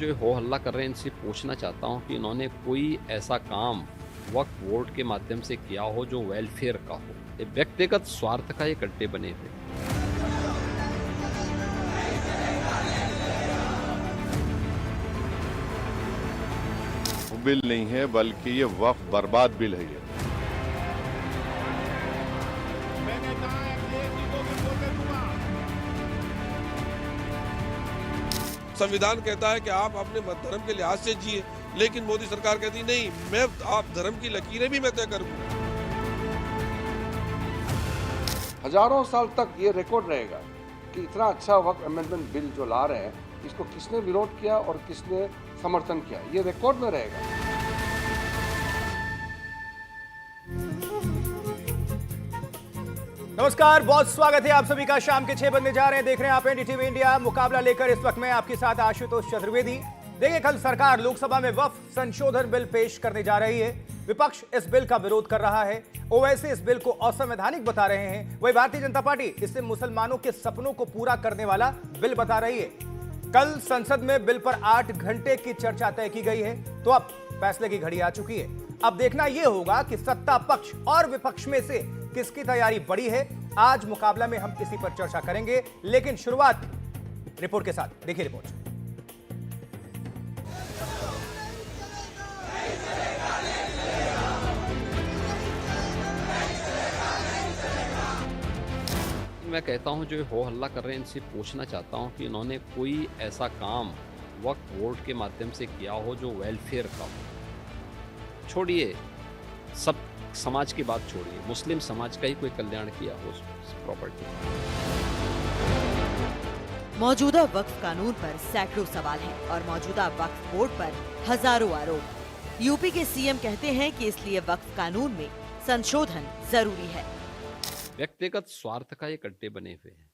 जो हो हल्ला कर रहे हैं इनसे पूछना चाहता हूं कि इन्होंने कोई ऐसा काम वक्फ बोर्ड के माध्यम से किया हो जो वेलफेयर का हो। ये व्यक्तिगत स्वार्थ का ये अड्डे बने हुए। बिल नहीं है बल्कि ये वक्फ बर्बाद बिल है। ये संविधान कहता है कि आप अपने धर्म के लिहाज से जिए, लेकिन मोदी सरकार कहती नहीं, मैं आप धर्म की लकीरें भी मैं तय करूंगा। हजारों साल तक ये रिकॉर्ड रहेगा कि इतना अच्छा वक्फ अमेंडमेंट बिल जो ला रहे हैं, इसको किसने विरोध किया और किसने समर्थन किया, ये रिकॉर्ड में रहेगा। नमस्कार, बहुत स्वागत है आप सभी का। शाम के 6 बजने जा रहे हैं, देख रहे हैं आप एनडीटीवी इंडिया। मुकाबला लेकर इस वक्त मैं आपके साथ आशुतोष चतुर्वेदी। देखिए, कल सरकार लोकसभा में वक्फ संशोधन बिल पेश करने जा रही है। विपक्ष इस बिल का विरोध कर रहा है, ओवैसी इस बिल को असंवैधानिक बता रहे हैं, वही भारतीय जनता पार्टी इसे मुसलमानों के सपनों को पूरा करने वाला बिल बता रही है। कल संसद में बिल पर 8 घंटे की चर्चा तय की गई है, तो अब फैसले की घड़ी आ चुकी है। अब देखना यह होगा कि सत्ता पक्ष और विपक्ष में से किसकी तैयारी बड़ी है। आज मुकाबला में हम इसी पर चर्चा करेंगे, लेकिन शुरुआत रिपोर्ट के साथ। देखिए रिपोर्ट। मैं कहता हूं जो हो हल्ला कर रहे हैं इनसे पूछना चाहता हूं कि इन्होंने कोई ऐसा काम वक्फ बोर्ड के माध्यम से किया हो जो वेलफेयर का हो। छोड़िए सब समाज की बात, छोड़िए मुस्लिम समाज का ही कोई कल्याण किया हो उस प्रॉपर्टी। मौजूदा वक्फ कानून पर सैकड़ों सवाल हैं और मौजूदा वक्फ बोर्ड पर हजारों आरोप। यूपी के सीएम कहते हैं कि इसलिए वक्फ कानून में संशोधन जरूरी है। व्यक्तिगत स्वार्थ का ये अड्डे बने हुए हैं।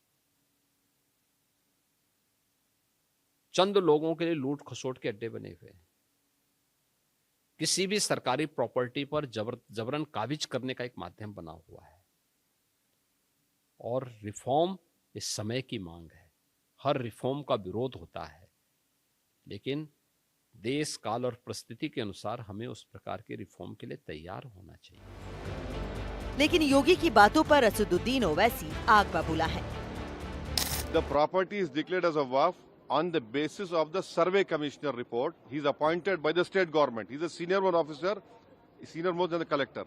चंद लोगों के लिए लूट खसोट के अड्डे बने हुए हैं। किसी भी सरकारी प्रॉपर्टी पर जबरन काबिज करने का एक माध्यम बना हुआ है। और रिफॉर्म इस समय की मांग है। हर रिफॉर्म का विरोध होता है, लेकिन देश काल और परिस्थिति के अनुसार हमें उस प्रकार के रिफॉर्म के लिए तैयार होना चाहिए। लेकिन योगी की बातों पर असदुद्दीन ओवैसी आग बबूला है। The property is declared as a waqf on the basis of the survey commissioner report. He is appointed by the state government. He is a senior one officer, senior more than the collector.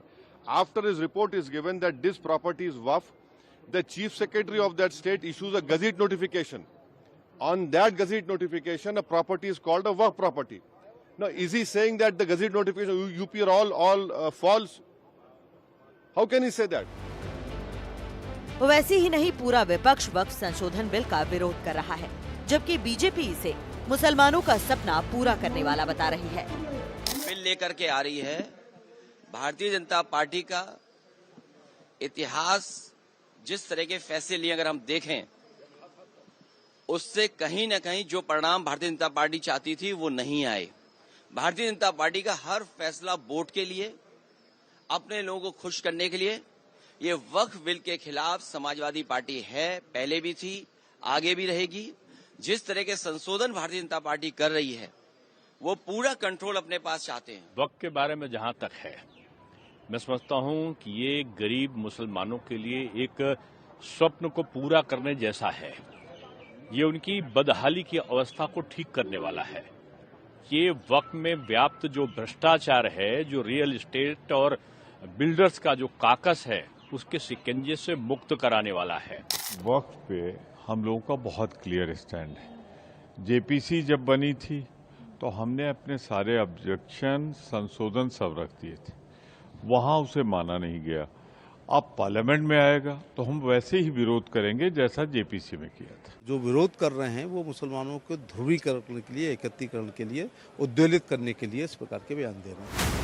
After his report is given that this property is waqf, the chief secretary of that state issues a gazette notification. On that gazette notification, a property is called a waqf property. Now, is he saying that the gazette notification UP are all false? How can he say that? वैसे ही नहीं, पूरा विपक्ष वक्फ संशोधन bill का विरोध कर रहा है, जबकि बीजेपी इसे मुसलमानों का सपना पूरा करने वाला बता रही है। बिल लेकर के आ रही है। भारतीय जनता पार्टी का इतिहास जिस तरह के फैसले लिए अगर हम देखें, उससे कहीं न कहीं जो परिणाम भारतीय जनता पार्टी चाहती थी वो नहीं आए। भारतीय जनता पार्टी का हर फैसला वोट के लिए, अपने लोगों को खुश करने के लिए। ये वक्फ बिल के खिलाफ समाजवादी पार्टी है, पहले भी थी, आगे भी रहेगी। जिस तरह के संशोधन भारतीय जनता पार्टी कर रही है, वो पूरा कंट्रोल अपने पास चाहते हैं। वक्फ के बारे में जहां तक है, मैं समझता हूं कि ये गरीब मुसलमानों के लिए एक स्वप्न को पूरा करने जैसा है। ये उनकी बदहाली की अवस्था को ठीक करने वाला है। ये वक्फ में व्याप्त जो भ्रष्टाचार है, जो रियल एस्टेट और बिल्डर्स का जो काकस है, उसके शिकंजे से मुक्त कराने वाला है। वक्फ पे हम लोगों का बहुत क्लियर स्टैंड है। जेपीसी जब बनी थी तो हमने अपने सारे ऑब्जेक्शन, संशोधन सब रख दिए थे, वहां उसे माना नहीं गया। अब पार्लियामेंट में आएगा तो हम वैसे ही विरोध करेंगे जैसा जेपीसी में किया था। जो विरोध कर रहे हैं वो मुसलमानों को ध्रुवीकरण के लिए, एकत्रीकरण के लिए, उद्वेलित करने के लिए इस प्रकार के बयान दे रहे हैं।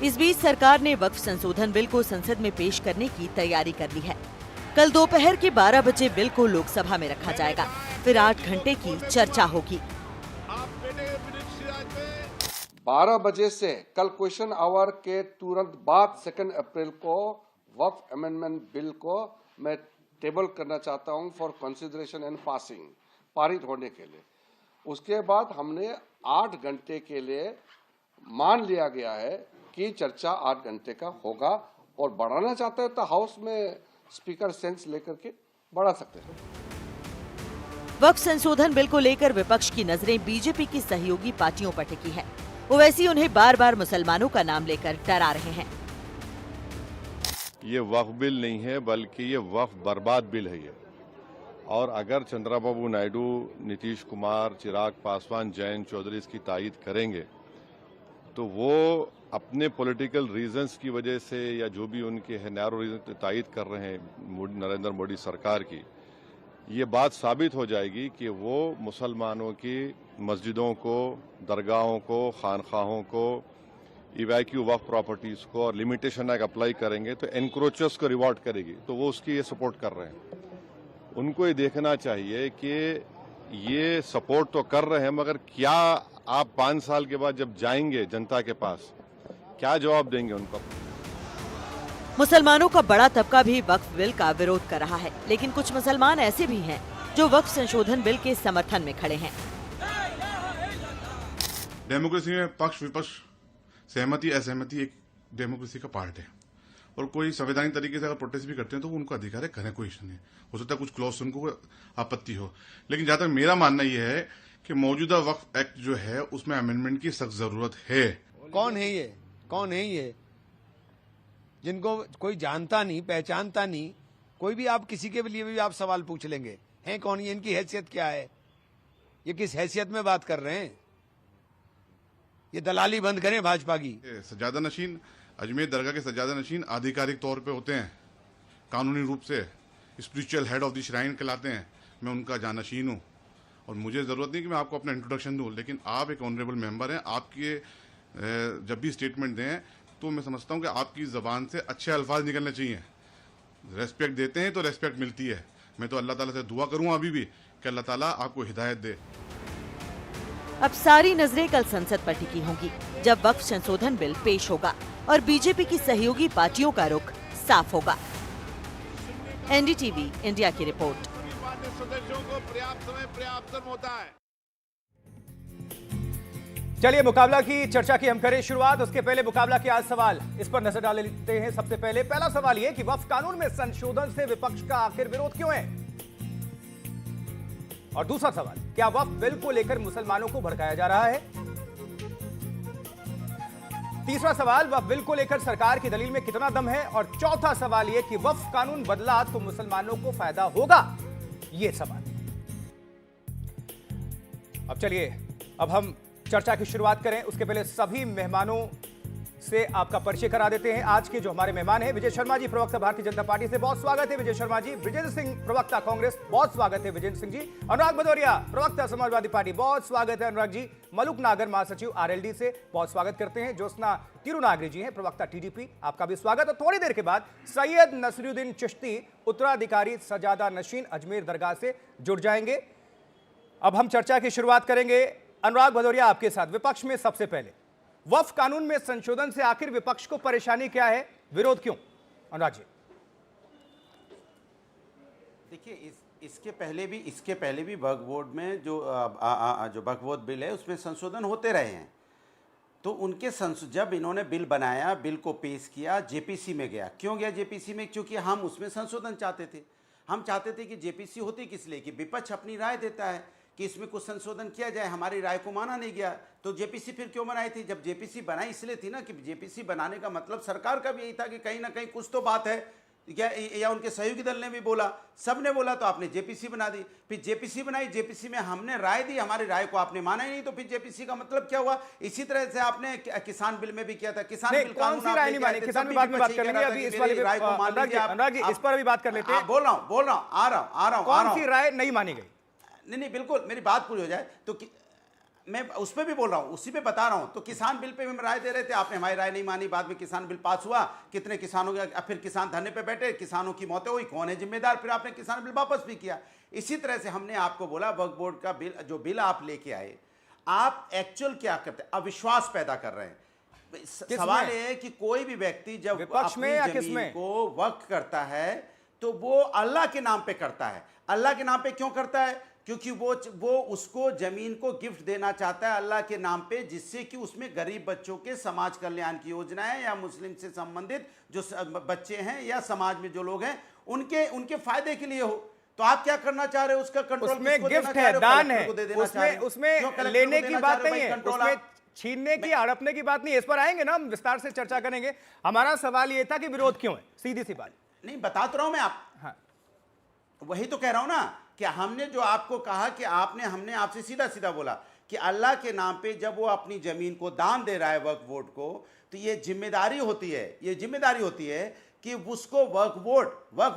इस बीच सरकार ने वक्फ संशोधन बिल को संसद में पेश करने की तैयारी कर ली है। कल दोपहर के 12 बजे बिल को लोकसभा में रखा जाएगा, फिर 8 घंटे की चर्चा होगी। 12 बजे से कल क्वेश्चन आवर के तुरंत बाद 2 अप्रैल को वक्फ अमेंडमेंट बिल को मैं टेबल करना चाहता हूं फॉर कंसिडरेशन एंड पासिंग, पारित होने के लिए। उसके बाद हमने 8 घंटे के लिए मान लिया गया है कि चर्चा 8 घंटे का होगा, और बढ़ाना चाहते हैं तो हाउस में स्पीकर सेंस लेकर के बढ़ा सकते हैं। वक्फ संशोधन बिल को लेकर विपक्ष की नजरें बीजेपी की सहयोगी पार्टियों पर टिकी है। ओवैसी उन्हें बार बार मुसलमानों का नाम लेकर डरा रहे हैं। ये वक्फ बिल नहीं है, बल्कि ये वक्फ बर्बाद बिल है ये। और अगर चंद्रबाबू नायडू, नीतीश कुमार, चिराग पासवान, जयंत चौधरी इसकी तायीद करेंगे तो वो अपने पॉलिटिकल रीजंस की वजह से या जो भी उनके है नैरो रीजन तायीद कर रहे हैं नरेंद्र मोदी सरकार की, ये बात साबित हो जाएगी कि वो मुसलमानों की मस्जिदों को, दरगाहों को, खानखाहों को, इवैक्यू वक्फ प्रॉपर्टीज को और लिमिटेशन एक्ट अप्लाई करेंगे तो एनक्रोचर्स को रिवॉर्ड करेगी। तो वो उसकी ये सपोर्ट कर रहे हैं। उनको ये देखना चाहिए कि ये सपोर्ट तो कर रहे हैं, मगर क्या आप 5 साल के बाद जब जाएंगे जनता के पास, क्या जवाब देंगे उनको? मुसलमानों का बड़ा तबका भी वक्फ बिल का विरोध कर रहा है, लेकिन कुछ मुसलमान ऐसे भी हैं जो वक्फ संशोधन बिल के समर्थन में खड़े हैं। डेमोक्रेसी में पक्ष विपक्ष, सहमति असहमति एक डेमोक्रेसी का पार्ट है, और कोई संवैधानिक तरीके से अगर प्रोटेस्ट भी करते हैं तो उनको अधिकार है, करें, कोई इश्यू नहीं। हो सकता है कुछ क्लॉज उनको आपत्ति हो, लेकिन जहां तक मेरा मानना यह है कि मौजूदा वक्फ एक्ट जो है उसमें अमेंडमेंट की सख्त जरूरत है। कौन है ये? कौन है ये? जिनको कोई जानता नहीं, पहचानता नहीं, कोई भी आप किसी के लिए भी आप सवाल पूछ लेंगे, हैं कौन ये, इनकी हैसियत क्या है, ये किस हैसियत में बात कर रहे हैं? ये दलाली बंद करें भाजपा की। सज्जादा नशीन, अजमेर दरगाह के सज्जादा नशीन आधिकारिक तौर पे होते हैं, कानूनी रूप से spiritual head of the shrine कहलाते हैं। मैं उनका जानशीन हूँ और मुझे ज़रूरत नहीं कि मैं आपको अपना इंट्रोडक्शन दूँ, लेकिन आप एक ऑनरेबल मेंबर हैं। आपके जब भी स्टेटमेंट दें तो मैं समझता हूँ कि आपकी ज़बान से अच्छे अल्फाज निकलने चाहिए। रेस्पेक्ट देते हैं तो रेस्पेक्ट मिलती है। मैं तो अल्लाह ताला से दुआ करूँ अभी भी कि अल्लाह ताला आपको हिदायत दे। अब सारी नजरें कल संसद पर टिकी होंगी, जब वक्फ संशोधन बिल पेश होगा और बीजेपी की सहयोगी पार्टियों का रुख साफ होगा। एनडीटीवी इंडिया की रिपोर्ट। सदस्यों को पर्याप्त समय पर्याप्त होता है। चलिए मुकाबला की चर्चा की हम करें शुरुआत। उसके पहले मुकाबला के आज सवाल, इस पर नजर डाल लेते हैं। सबसे पहला सवाल यह कि वक्फ कानून में संशोधन से विपक्ष का आखिर विरोध क्यों है? और दूसरा सवाल, क्या वक्फ बिल को लेकर मुसलमानों को भड़काया जा रहा है? तीसरा सवाल, वक्फ बिल को लेकर सरकार की दलील में कितना दम है? और चौथा सवाल यह कि वक्फ कानून बदला तो मुसलमानों को फायदा होगा? यह सवाल। अब चलिए अब हम चर्चा की शुरुआत करें। उसके पहले सभी मेहमानों से आपका परिचय करा देते हैं। आज के जो हमारे मेहमान हैं, विजय शर्मा जी, प्रवक्ता भारतीय जनता पार्टी से, बहुत स्वागत है विजय शर्मा जी। विजेंद्र सिंह, प्रवक्ता कांग्रेस, बहुत स्वागत है विजेंद्र सिंह जी। अनुराग भदौरिया, प्रवक्ता समाजवादी पार्टी, बहुत स्वागत है अनुराग जी। मलुक नागर, महासचिव आरएलडी से, बहुत स्वागत करते हैं। ज्योत्सना तिरुनागरी जी हैं, प्रवक्ता टीडीपी, आपका भी स्वागत। और थोड़ी देर के बाद सैयद नसरुद्दीन चिश्ती, उत्तराधिकारी सजादा नशीन, अजमेर दरगाह से जुड़ जाएंगे। अब हम चर्चा की शुरुआत करेंगे। अनुराग भदौरिया, आपके साथ। विपक्ष में सबसे पहले, वक्फ कानून में संशोधन से आखिर विपक्ष को परेशानी क्या है, विरोध क्यों? अनुराग जी। देखिए, इसके पहले भी वक्फ बोर्ड में जो वक्फ बोर्ड बिल है उसमें संशोधन होते रहे हैं। तो उनके जब इन्होंने बिल बनाया, बिल को पेश किया, जेपीसी में गया। क्यों गया जेपीसी में? क्योंकि हम उसमें संशोधन चाहते थे। हम चाहते थे कि जेपीसी होती किस लिए कि विपक्ष अपनी राय देता है कि इसमें कुछ संशोधन किया जाए। हमारी राय को माना नहीं गया, तो जेपीसी फिर क्यों बनाई थी? जब जेपीसी बनाई इसलिए थी ना कि जेपीसी बनाने का मतलब सरकार का भी यही था कि कहीं ना कहीं कुछ तो बात है, या उनके सहयोगी दल ने भी बोला, सब ने बोला, तो आपने जेपीसी बना दी। फिर जेपीसी बनाई, जेपीसी में हमने राय दी, हमारी राय को आपने माना ही नहीं, तो फिर जेपीसी का मतलब क्या हुआ? इसी तरह से आपने किसान बिल में भी किया था। किसान बिल कौन सी राय नहीं मानी? किसान बिल बाद में बात करेंगे, अभी इस वाली राय को मान लीजिए। अनुराग जी, इस पर अभी बात कर लेते हैं। बोल रहा हूँ, आ रहा हूँ। कौन सी राय नहीं मानी गई? नहीं, बिल्कुल, मेरी बात पूरी हो जाए तो मैं उस पर भी बोल रहा हूँ, उसी पे बता रहा हूँ। तो किसान बिल पे भी हम राय दे रहे थे, आपने हमारी राय नहीं मानी। बाद में किसान बिल पास हुआ, कितने किसानों के, फिर किसान धरने पे बैठे, किसानों की मौतें हुई, कौन है जिम्मेदार? फिर आपने किसान बिल वापस भी किया। इसी तरह से हमने आपको बोला, वक्फ बोर्ड का बिल, जो बिल आप लेके आए, आप एक्चुअल क्या करते हैं? अविश्वास पैदा कर रहे हैं। सवाल यह है कि कोई भी व्यक्ति जब अपनी जमीन को वक्फ करता है तो वो अल्लाह के नाम पे करता है। अल्लाह के नाम पे क्यों करता है? क्योंकि वो उसको जमीन को गिफ्ट देना चाहता है अल्लाह के नाम पे, जिससे कि उसमें गरीब बच्चों के समाज कल्याण की योजनाएं या मुस्लिम से संबंधित जो बच्चे हैं या समाज में जो लोग हैं उनके फायदे के लिए हो। तो आप क्या करना चाह रहे हो? उसका कंट्रोल उसमें गिफ्ट है, दान है, उसमें लेने की बात नहीं है, उसमें छीनने की, हड़पने की बात नहीं है। इस पर आएंगे ना, हम विस्तार से चर्चा करेंगे। हमारा सवाल ये था कि विरोध क्यों है, सीधी सी बात। नहीं, बता तो रहा हूं मैं आप। हाँ, वही तो कह रहा हूं ना कि हमने जो आपको कहा कि हमने आपसे सीधा सीधा बोला कि अल्लाह के नाम पे जब वो अपनी जमीन को दान दे रहा है वक्फ बोर्ड को, तो ये जिम्मेदारी होती है कि उसको वक्फ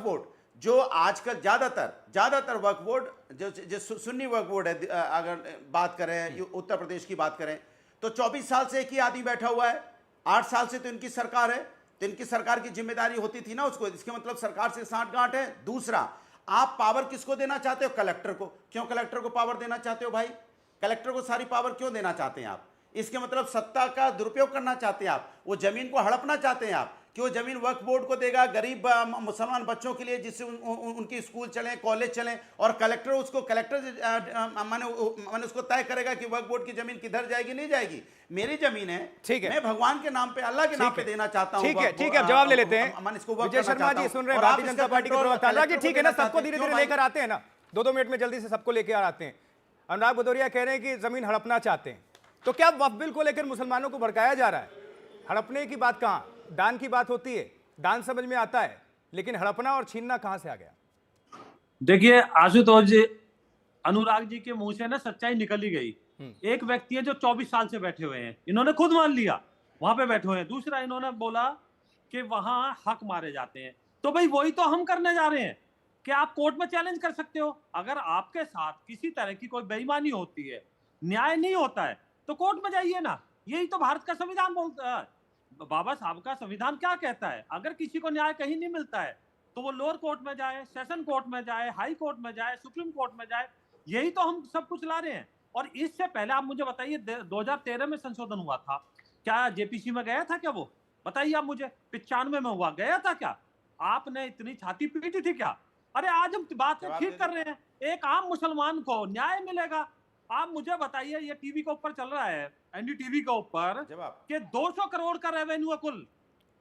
बोर्ड जो आजकल ज्यादातर वक्फ बोर्ड जो सुन्नी वक्फ बोर्ड है, अगर बात करें उत्तर प्रदेश की बात करें, तो 24 साल से एक ही आदमी बैठा हुआ है, 8 साल से तो इनकी सरकार है, तो इनकी सरकार की जिम्मेदारी होती थी ना उसको। इसके मतलब सरकार से सांठगांठ है। दूसरा, आप पावर किसको देना चाहते हो? कलेक्टर को। क्यों कलेक्टर को पावर देना चाहते हो भाई? कलेक्टर को सारी पावर क्यों देना चाहते हैं आप? इसके मतलब सत्ता का दुरुपयोग करना चाहते हैं आप, वो जमीन को हड़पना चाहते हैं आप कि वो जमीन वक्फ बोर्ड को देगा गरीब मुसलमान बच्चों के लिए, जिससे उनकी स्कूल चलें, कॉलेज चलें, और कलेक्टर माने उसको तय करेगा कि वक्फ बोर्ड की जमीन किधर जाएगी, नहीं जाएगी। मेरी जमीन है, ठीक है, मैं भगवान के नाम पे, अल्लाह के नाम पे देना चाहता हूं। ठीक है, अब जवाब ले लेते हैं। विजय शर्मा जी सुन रहे हैं, भारतीय जनता पार्टी के प्रवक्ता जी। ठीक है ना, सबको धीरे धीरे लेकर आते हैं ना, 2-2 मिनट में जल्दी से सबको लेकर आते हैं। अनुराग भदौरिया कह रहे हैं कि जमीन हड़पना चाहते हैं, तो क्या वक्फ बिल को लेकर मुसलमानों को भड़काया जा रहा है? हड़पने की बात कहां, दान की बात होती है, दान समझ में आता है, लेकिन हड़पना और छीनना कहां से आ गया? देखिए आशुतोष जी, अनुराग जी के मुंह से ना सच्चाई निकल ही गई। एक व्यक्ति है जो 24 साल से बैठे हुए हैं, इन्होंने खुद मान लिया वहां पे बैठे हुए हैं। दूसरा, इन्होंने बोला कि वहां हक मारे जाते हैं। तो भाई वही तो हम करने जा रहे हैं कि आप कोर्ट में चैलेंज कर सकते हो। अगर आपके साथ किसी तरह की कोई बेईमानी होती है, न्याय नहीं होता है, तो कोर्ट में जाइए ना। यही तो भारत का संविधान बोलता है। बाबा साहब का संविधान क्या कहता है? अगर किसी को न्याय कहीं नहीं मिलता है तो वो लोअर कोर्ट में जाए, सेशन कोर्ट में जाए, हाई कोर्ट में जाए, सुप्रीम कोर्ट में जाए। यही तो हम सब कुछ ला रहे हैं। और इससे पहले आप मुझे बताइए, 2013 में संशोधन हुआ था, क्या जेपीसी में गया था क्या? वो बताइए आप मुझे। 95 में हुआ, गया था क्या? आपने इतनी छाती पीटी थी क्या? अरे आज हम बात ठीक कर रहे हैं, एक आम मुसलमान को न्याय मिलेगा। आप मुझे बताइए, ये टीवी के ऊपर चल रहा है, एनडीटीवी के ऊपर, कि 200 करोड़ का रेवेन्यू है कुल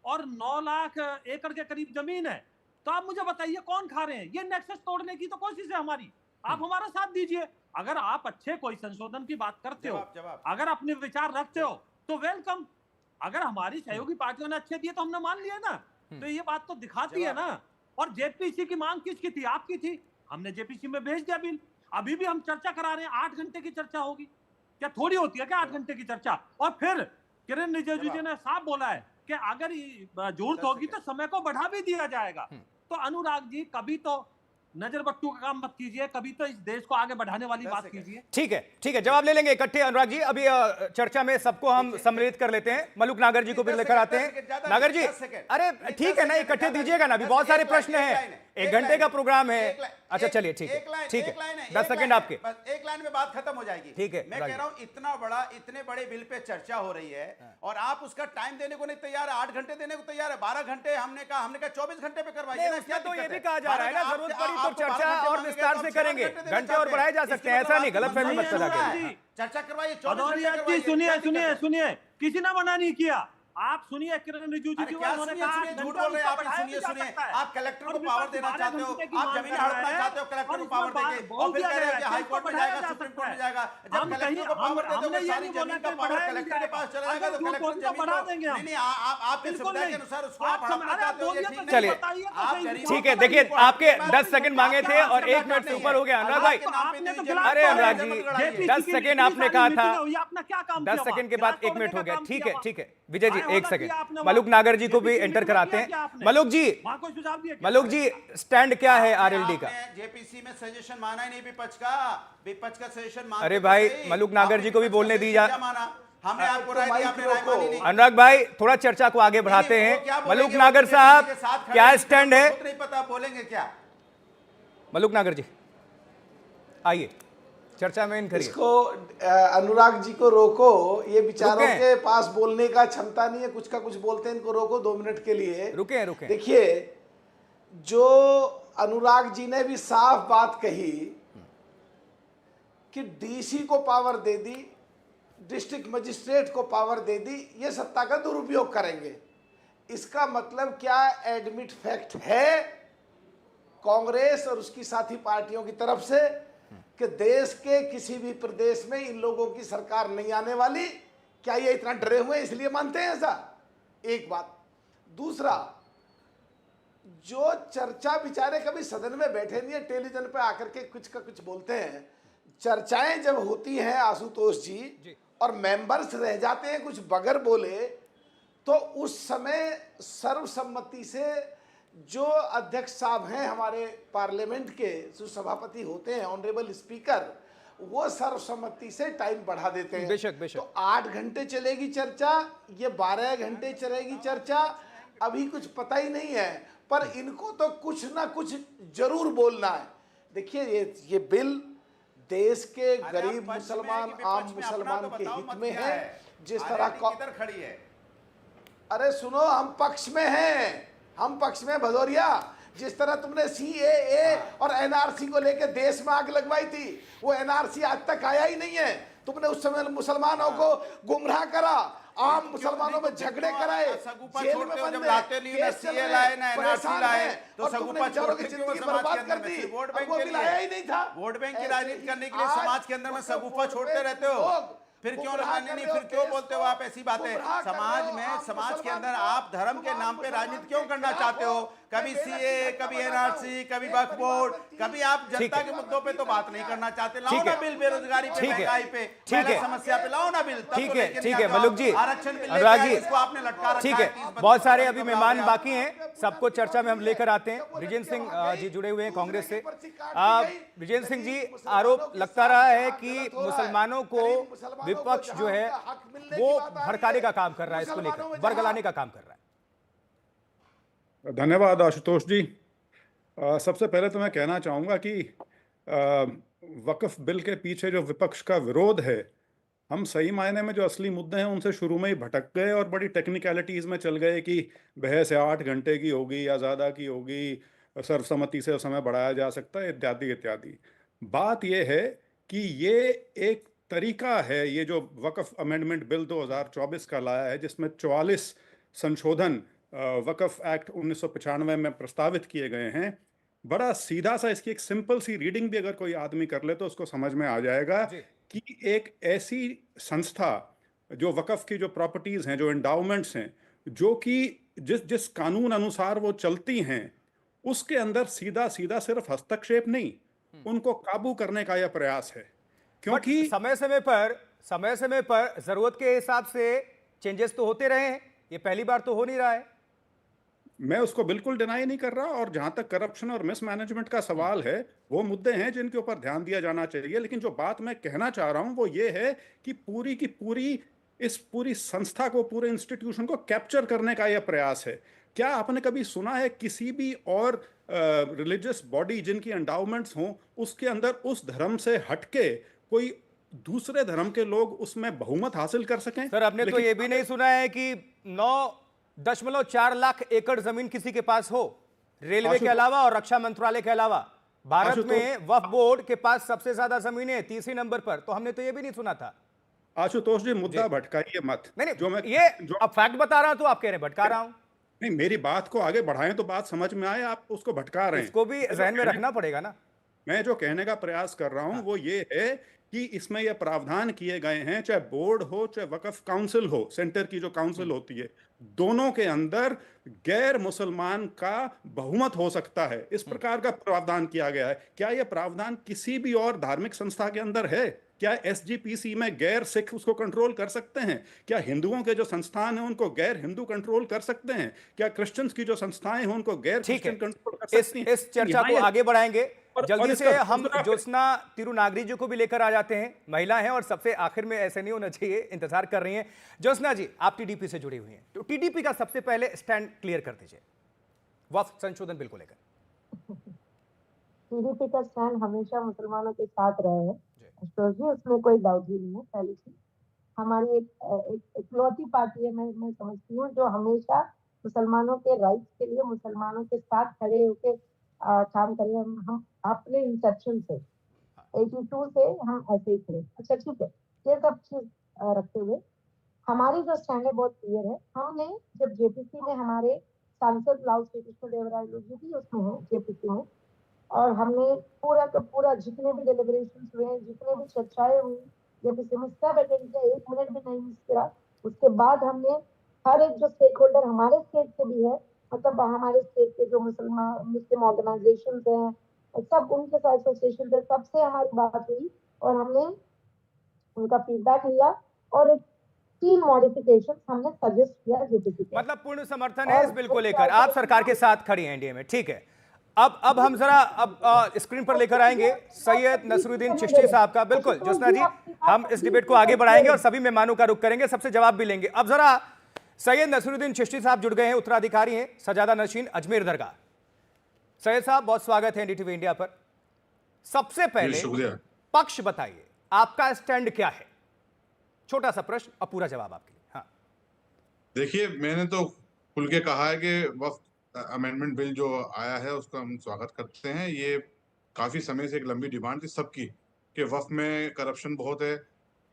और 9 लाख एकड़ के करीब जमीन है। तो आप मुझे बताइए कौन खा रहे हैं? ये नेक्सस तोड़ने की तो कोशिश है हमारी। आप हमारा साथ दीजिए। अगर आप अच्छे कोई संशोधन की बात करते हो, अगर अपने विचार रखते हो तो वेलकम। अगर हमारी सहयोगी पार्टियों ने अच्छे दिए तो हमने मान लिया ना। तो ये बात तो दिखाती है ना। और जेपीसी की मांग किसकी थी? आपकी थी। हमने जेपीसी में भेज दिया बिल। अभी भी हम चर्चा करा रहे हैं। 8 घंटे की चर्चा होगी क्या? थोड़ी होती है क्या 8 घंटे की चर्चा? और फिर किरण रिजिजू जी ने साफ बोला है कि अगर जरूरत होगी तो समय को बढ़ा भी दिया जाएगा। तो अनुराग जी, कभी तो नजर बट्टू का काम मत कीजिए, कभी तो इस देश को आगे बढ़ाने वाली बात कीजिए। ठीक है, जवाब ले लेंगे इकट्ठे अनुराग जी। अभी चर्चा में सबको हम सम्मिलित कर लेते हैं। मलुक नागर जी को भी लेकर आते हैं। नागर जी, अरे ठीक है ना, इकट्ठे दीजिएगा ना, अभी बहुत सारे प्रश्न हैं, 1 घंटे का प्रोग्राम है। अच्छा चलिए, ठीक है, 10 सेकंड आपके। एक लाइन में बात खत्म हो जाएगी। ठीक है, मैं कह रहा हूं इतने बड़े बिल पे चर्चा हो रही है और आप उसका टाइम देने को नहीं तैयार है। 8 घंटे देने को तैयार है, 12 घंटे हमने कहा 24 घंटे पे करवाइए ना। क्या तो ये भी कहा जा रहा है ना, जरूरत पड़ी तो चर्चा और विस्तार से करेंगे, घंटे और बढ़ाए जा सकते हैं, ऐसा नहीं, गलतफहमी मत फैला के। चर्चा करवाइए। सुनिए, किसी ने मना नहीं किया। आप सुनिए किरण रिजिजू जी, उन्होंने कहा झूठ बोल रहे हैं आप। सुनिए, आप कलेक्टर को पावर देना चाहते हो, आप जमीन हड़पना चाहते हो, कलेक्टर को पावर देके, और फिर कह रहे हैं कि हाई कोर्ट में जाएगा, सुप्रीम कोर्ट में जाएगा। जब कलेक्टर को पावर दे दोगे, सारी जमीन का पावर कलेक्टर के पास चला जाएगा, तो कलेक्टर जमीन को नहीं, आपके सुविधा के अनुसार उसको आप हड़पना चाहते हो, ये ठीक नहीं। चलिए ठीक है, देखिए आपके 10 सेकंड मांगे थे और 1 मिनट से ऊपर हो गया। अनुराग भाई, अरे अनुराग जी, 10 सेकंड आपने कहा था, 10 सेकंड के बाद 1 मिनट हो गया। ठीक है विजय जी, 1 सेकंड। मलुक नागर जी को भी एंटर कराते हैं। मलुक जी, स्टैंड क्या है आरएलडी का? जेपीसी में सजेशन माना ही नहीं विपक्ष का सजेशन माना। अरे भाई, मलुक नागर जी को भी बोलने दी जा। हमने आपको राय दी, आपने राय मानी नहीं। अनुराग भाई, थोड़ा चर्चा को आगे बढ़ाते हैं। मलुक नागर साहब, क्या स्टैंड है? नहीं पता, बोलेंगे क्या? मलुक नागर जी आइए, चर्चा में इन करिए। इसको अनुराग जी को रोको, ये विचारों के पास बोलने का क्षमता नहीं है, कुछ का कुछ बोलते हैं, इनको रोको 2 मिनट के लिए। रुके। देखिए, जो अनुराग जी ने भी साफ बात कही कि डीसी को पावर दे दी, डिस्ट्रिक्ट मजिस्ट्रेट को पावर दे दी, ये सत्ता का दुरुपयोग करेंगे। इसका मतलब क्या एडमिट फैक्ट है कांग्रेस और उसकी साथी पार्टियों की तरफ से कि देश के किसी भी प्रदेश में इन लोगों की सरकार नहीं आने वाली? क्या ये इतना डरे हुए हैं इसलिए मानते हैं ऐसा? एक बात। दूसरा, जो चर्चा बेचारे कभी सदन में बैठे नहीं है, टेलीविजन पे आकर के कुछ का कुछ बोलते हैं। चर्चाएं जब होती हैं आशुतोष जी और मेंबर्स रह जाते हैं कुछ बगैर बोले, तो उस समय सर्वसम्मति से जो अध्यक्ष साहब हैं हमारे पार्लियामेंट के, जो सभापति होते हैं ऑनरेबल स्पीकर, वो सर्वसम्मति से टाइम बढ़ा देते हैं। बेशक बेशक। तो 8 घंटे चलेगी चर्चा, ये 12 घंटे चलेगी चर्चा, अभी कुछ पता ही नहीं है, पर इनको तो कुछ ना कुछ जरूर बोलना है। देखिए ये बिल देश के गरीब मुसलमान, आम मुसलमान के हित में है। जिस तरह किधर खड़ी है? अरे सुनो, हम पक्ष में हैं, हम पक्ष में भदौरिया। जिस तरह तुमने CAA और NRC को लेकर देश में आग लगवाई थी, वो NRC आज तक आया ही नहीं है। तुमने उस समय मुसलमानों को गुमराह करा, आम मुसलमानों में झगड़े कराए, जेल में बंद तो सगुफा छोड़ के क्यों समाज के अंदर में वोट बैंक के लिए ही नहीं था। वोट बैंक की राजनीति करने के लिए समाज के अंदर में सगुफा छोड़ते रहते हो। फिर क्यों नहीं, फिर क्यों बोलते हो आप ऐसी बातें? समाज में, समाज के अंदर आप धर्म के नाम पे राजनीति क्यों करना चाहते हो? कभी CAA, कभी NRC, कभी वक्फ बोर्ड, कभी आप जनता के मुद्दों पे तो बात नहीं करना चाहते। लाओ ना बिल, बेरोजगारी पे, महंगाई पे, समस्या पे लाओ ना बिल। ठीक है मलुक जी, अनुराग जी, इसको आपने लटका रखा है। ठीक है, बहुत सारे अभी मेहमान बाकी हैं, सबको चर्चा में हम लेकर आते हैं। ब्रिजेंद्र सिंह जी जुड़े हुए हैं कांग्रेस से। ब्रिजेंद्र सिंह जी, आरोप लगता रहा है कि मुसलमानों को विपक्ष जो है वो भड़काने का काम कर रहा है, इसको लेकर बरगलाने का काम कर रहा है। धन्यवाद आशुतोष जी। सबसे पहले तो मैं कहना चाहूँगा कि वक्फ बिल के पीछे जो विपक्ष का विरोध है, हम सही मायने में जो असली मुद्दे हैं उनसे शुरू में ही भटक गए और बड़ी टेक्निकलिटीज़ में चल गए कि बहस 8 घंटे की होगी या ज़्यादा की होगी, सर्वसम्मति से समय बढ़ाया जा सकता है, इत्यादि इत्यादि। बात यह है कि ये एक तरीका है, ये जो वक्फ अमेंडमेंट बिल 2024 का लाया है, जिसमें 44 संशोधन वक्फ एक्ट 1995 में प्रस्तावित किए गए हैं। बड़ा सीधा सा, इसकी एक सिंपल सी रीडिंग भी अगर कोई आदमी कर ले तो उसको समझ में आ जाएगा कि एक ऐसी संस्था जो वक्फ की जो प्रॉपर्टीज हैं, जो एंडाउमेंट्स हैं, जो कि जिस कानून अनुसार वो चलती हैं, उसके अंदर सीधा सीधा सिर्फ हस्तक्षेप नहीं, उनको काबू करने का यह प्रयास है। क्योंकि समय समय पर जरूरत के हिसाब से चेंजेस तो होते रहे हैं, ये पहली बार तो हो नहीं रहा है। मैं उसको बिल्कुल डिनाई नहीं कर रहा, और जहां तक करप्शन और मिसमैनेजमेंट का सवाल है, वो मुद्दे हैं जिनके ऊपर ध्यान दिया जाना चाहिए। लेकिन जो बात मैं कहना चाह रहा हूं वो ये है कि पूरी की पूरी इस पूरी संस्था को, पूरे इंस्टीट्यूशन को कैप्चर करने का यह प्रयास है। क्या आपने कभी सुना है किसी भी और रिलीजियस बॉडी जिनकी एंडाउमेंट्स हों, उसके अंदर उस धर्म से हटके कोई दूसरे धर्म के लोग उसमें बहुमत हासिल कर सकें? सर, आपने तो ये भी नहीं सुना है कि 9.4 लाख एकड़ जमीन किसी के पास हो, रेलवे के अलावा और रक्षा मंत्रालय के अलावा। भारत में वक्फ बोर्ड के पास सबसे ज्यादा जमीनें हैं, 3रे नंबर पर। तो हमने तो ये भी नहीं सुना था। आशुतोष जी, मुद्दा भटकाइए मत। नहीं, जो मैं अब फैक्ट बता रहा हूं तो आप कह रहे हैं भटका रहा हूं। नहीं, मेरी बात को आगे बढ़ाएं तो बात समझ में आए, आप उसको भटका रहे हैं। इसको भी ध्यान में रखना पड़ेगा ना। मैं जो कहने का प्रयास कर रहा हूं वो ये है कि इसमें यह प्रावधान किए गए हैं, चाहे बोर्ड हो चाहे वक्फ काउंसिल हो, सेंटर की जो काउंसिल होती है, दोनों के अंदर गैर मुसलमान का बहुमत हो सकता है। इस प्रकार का प्रावधान किया गया है। क्या यह प्रावधान किसी भी और धार्मिक संस्था के अंदर है? क्या SGPC में गैर सिख उसको कंट्रोल कर सकते हैं? क्या हिंदुओं के जो संस्थान हैं उनको गैर हिंदू कंट्रोल कर सकते हैं? क्या क्रिश्चियंस की जो संस्थाएं हैं उनको गैर क्रिश्चियन कंट्रोल कर सकती हैं? इस चर्चा को आगे बढ़ाएंगे। जल्दी से हम ज्योत्सना तिरुनागरी जी को भी लेकर आ जाते हैं, महिला हैं और सबसे आखिर में, ऐसे नहीं होना चाहिए, इंतजार कर रही हैं। ज्योत्सना जी, आप TDP से जुड़ी हुई हैं, तो TDP का सबसे पहले स्टैंड क्लियर कर दीजिए वक्फ संशोधन बिल को लेकर। TDP का स्टैंड हमेशा मुसलमानों के साथ रहे है, उसमें कोई डाउट ही नहीं है। पहली चीज, हमारी एक इकलौती पार्टी है, मैं समझती हूँ, जो हमेशा मुसलमानों के राइट्स के लिए मुसलमानों के साथ खड़े होकर काम करें। हम अपने इंसेप्शन से 82 से हम ऐसे ही थे। अच्छा ठीक है, ये सब चीज रखते हुए हमारी जो स्टैंड है बहुत क्लियर है। हमने जब जेपीसी में हमारे सांसद लाल श्री कृष्ण देवराय जी भी उसमें है जेपीसी में, और हमने पूरा का पूरा जितने भी डेलिब्रेशन हुए, जितने भी चर्चाएं हुई जेपीसी में, सब अटेंड किया, 1 मिनट भी नहीं मिस करा। उसके बाद हमने हर एक जो स्टेक होल्डर हमारे स्टेट से भी है, मतलब हमारे स्टेट के जो मुस्लिम ऑर्गेनाइजेशन हैं, सब उनके साथ एसोसिएशन थे, सबसे हमारी बात हुई और हमने उनका फीडबैक लिया और एक 3 मॉडिफिकेशन हमने सजेस्ट किया जेपीसी को। मतलब पूर्ण समर्थन है इस बिल को लेकर, आप सरकार के साथ खड़ी हैं एनडीए में, ठीक है। अब हम जरा अब स्क्रीन पर लेकर आएंगे सैयद नसरुद्दीन चिश्ती साहब का। बिल्कुल ज्योत्सना जी, हम इस डिबेट को आगे बढ़ाएंगे और सभी मेहमानों का रुख करेंगे, सबसे जवाब भी लेंगे। अब जरा सैयद नसरुद्दीन चिश्ती साहब जुड़ गए हैं, उत्तराधिकारी हैं सजादा नशीन अजमेर दरगाह। सैयद साहब बहुत स्वागत है एनडीटीवी इंडिया पर। सबसे पहले पक्ष बताइए, आपका स्टैंड क्या है? छोटा सा प्रश्न और पूरा जवाब आपके लिए। हाँ देखिए, मैंने तो खुल के कहा है कि वक्फ अमेंडमेंट बिल जो आया है उसका हम स्वागत करते हैं। ये काफी समय से एक लंबी डिमांड थी सबकी कि वक्फ में करप्शन बहुत है,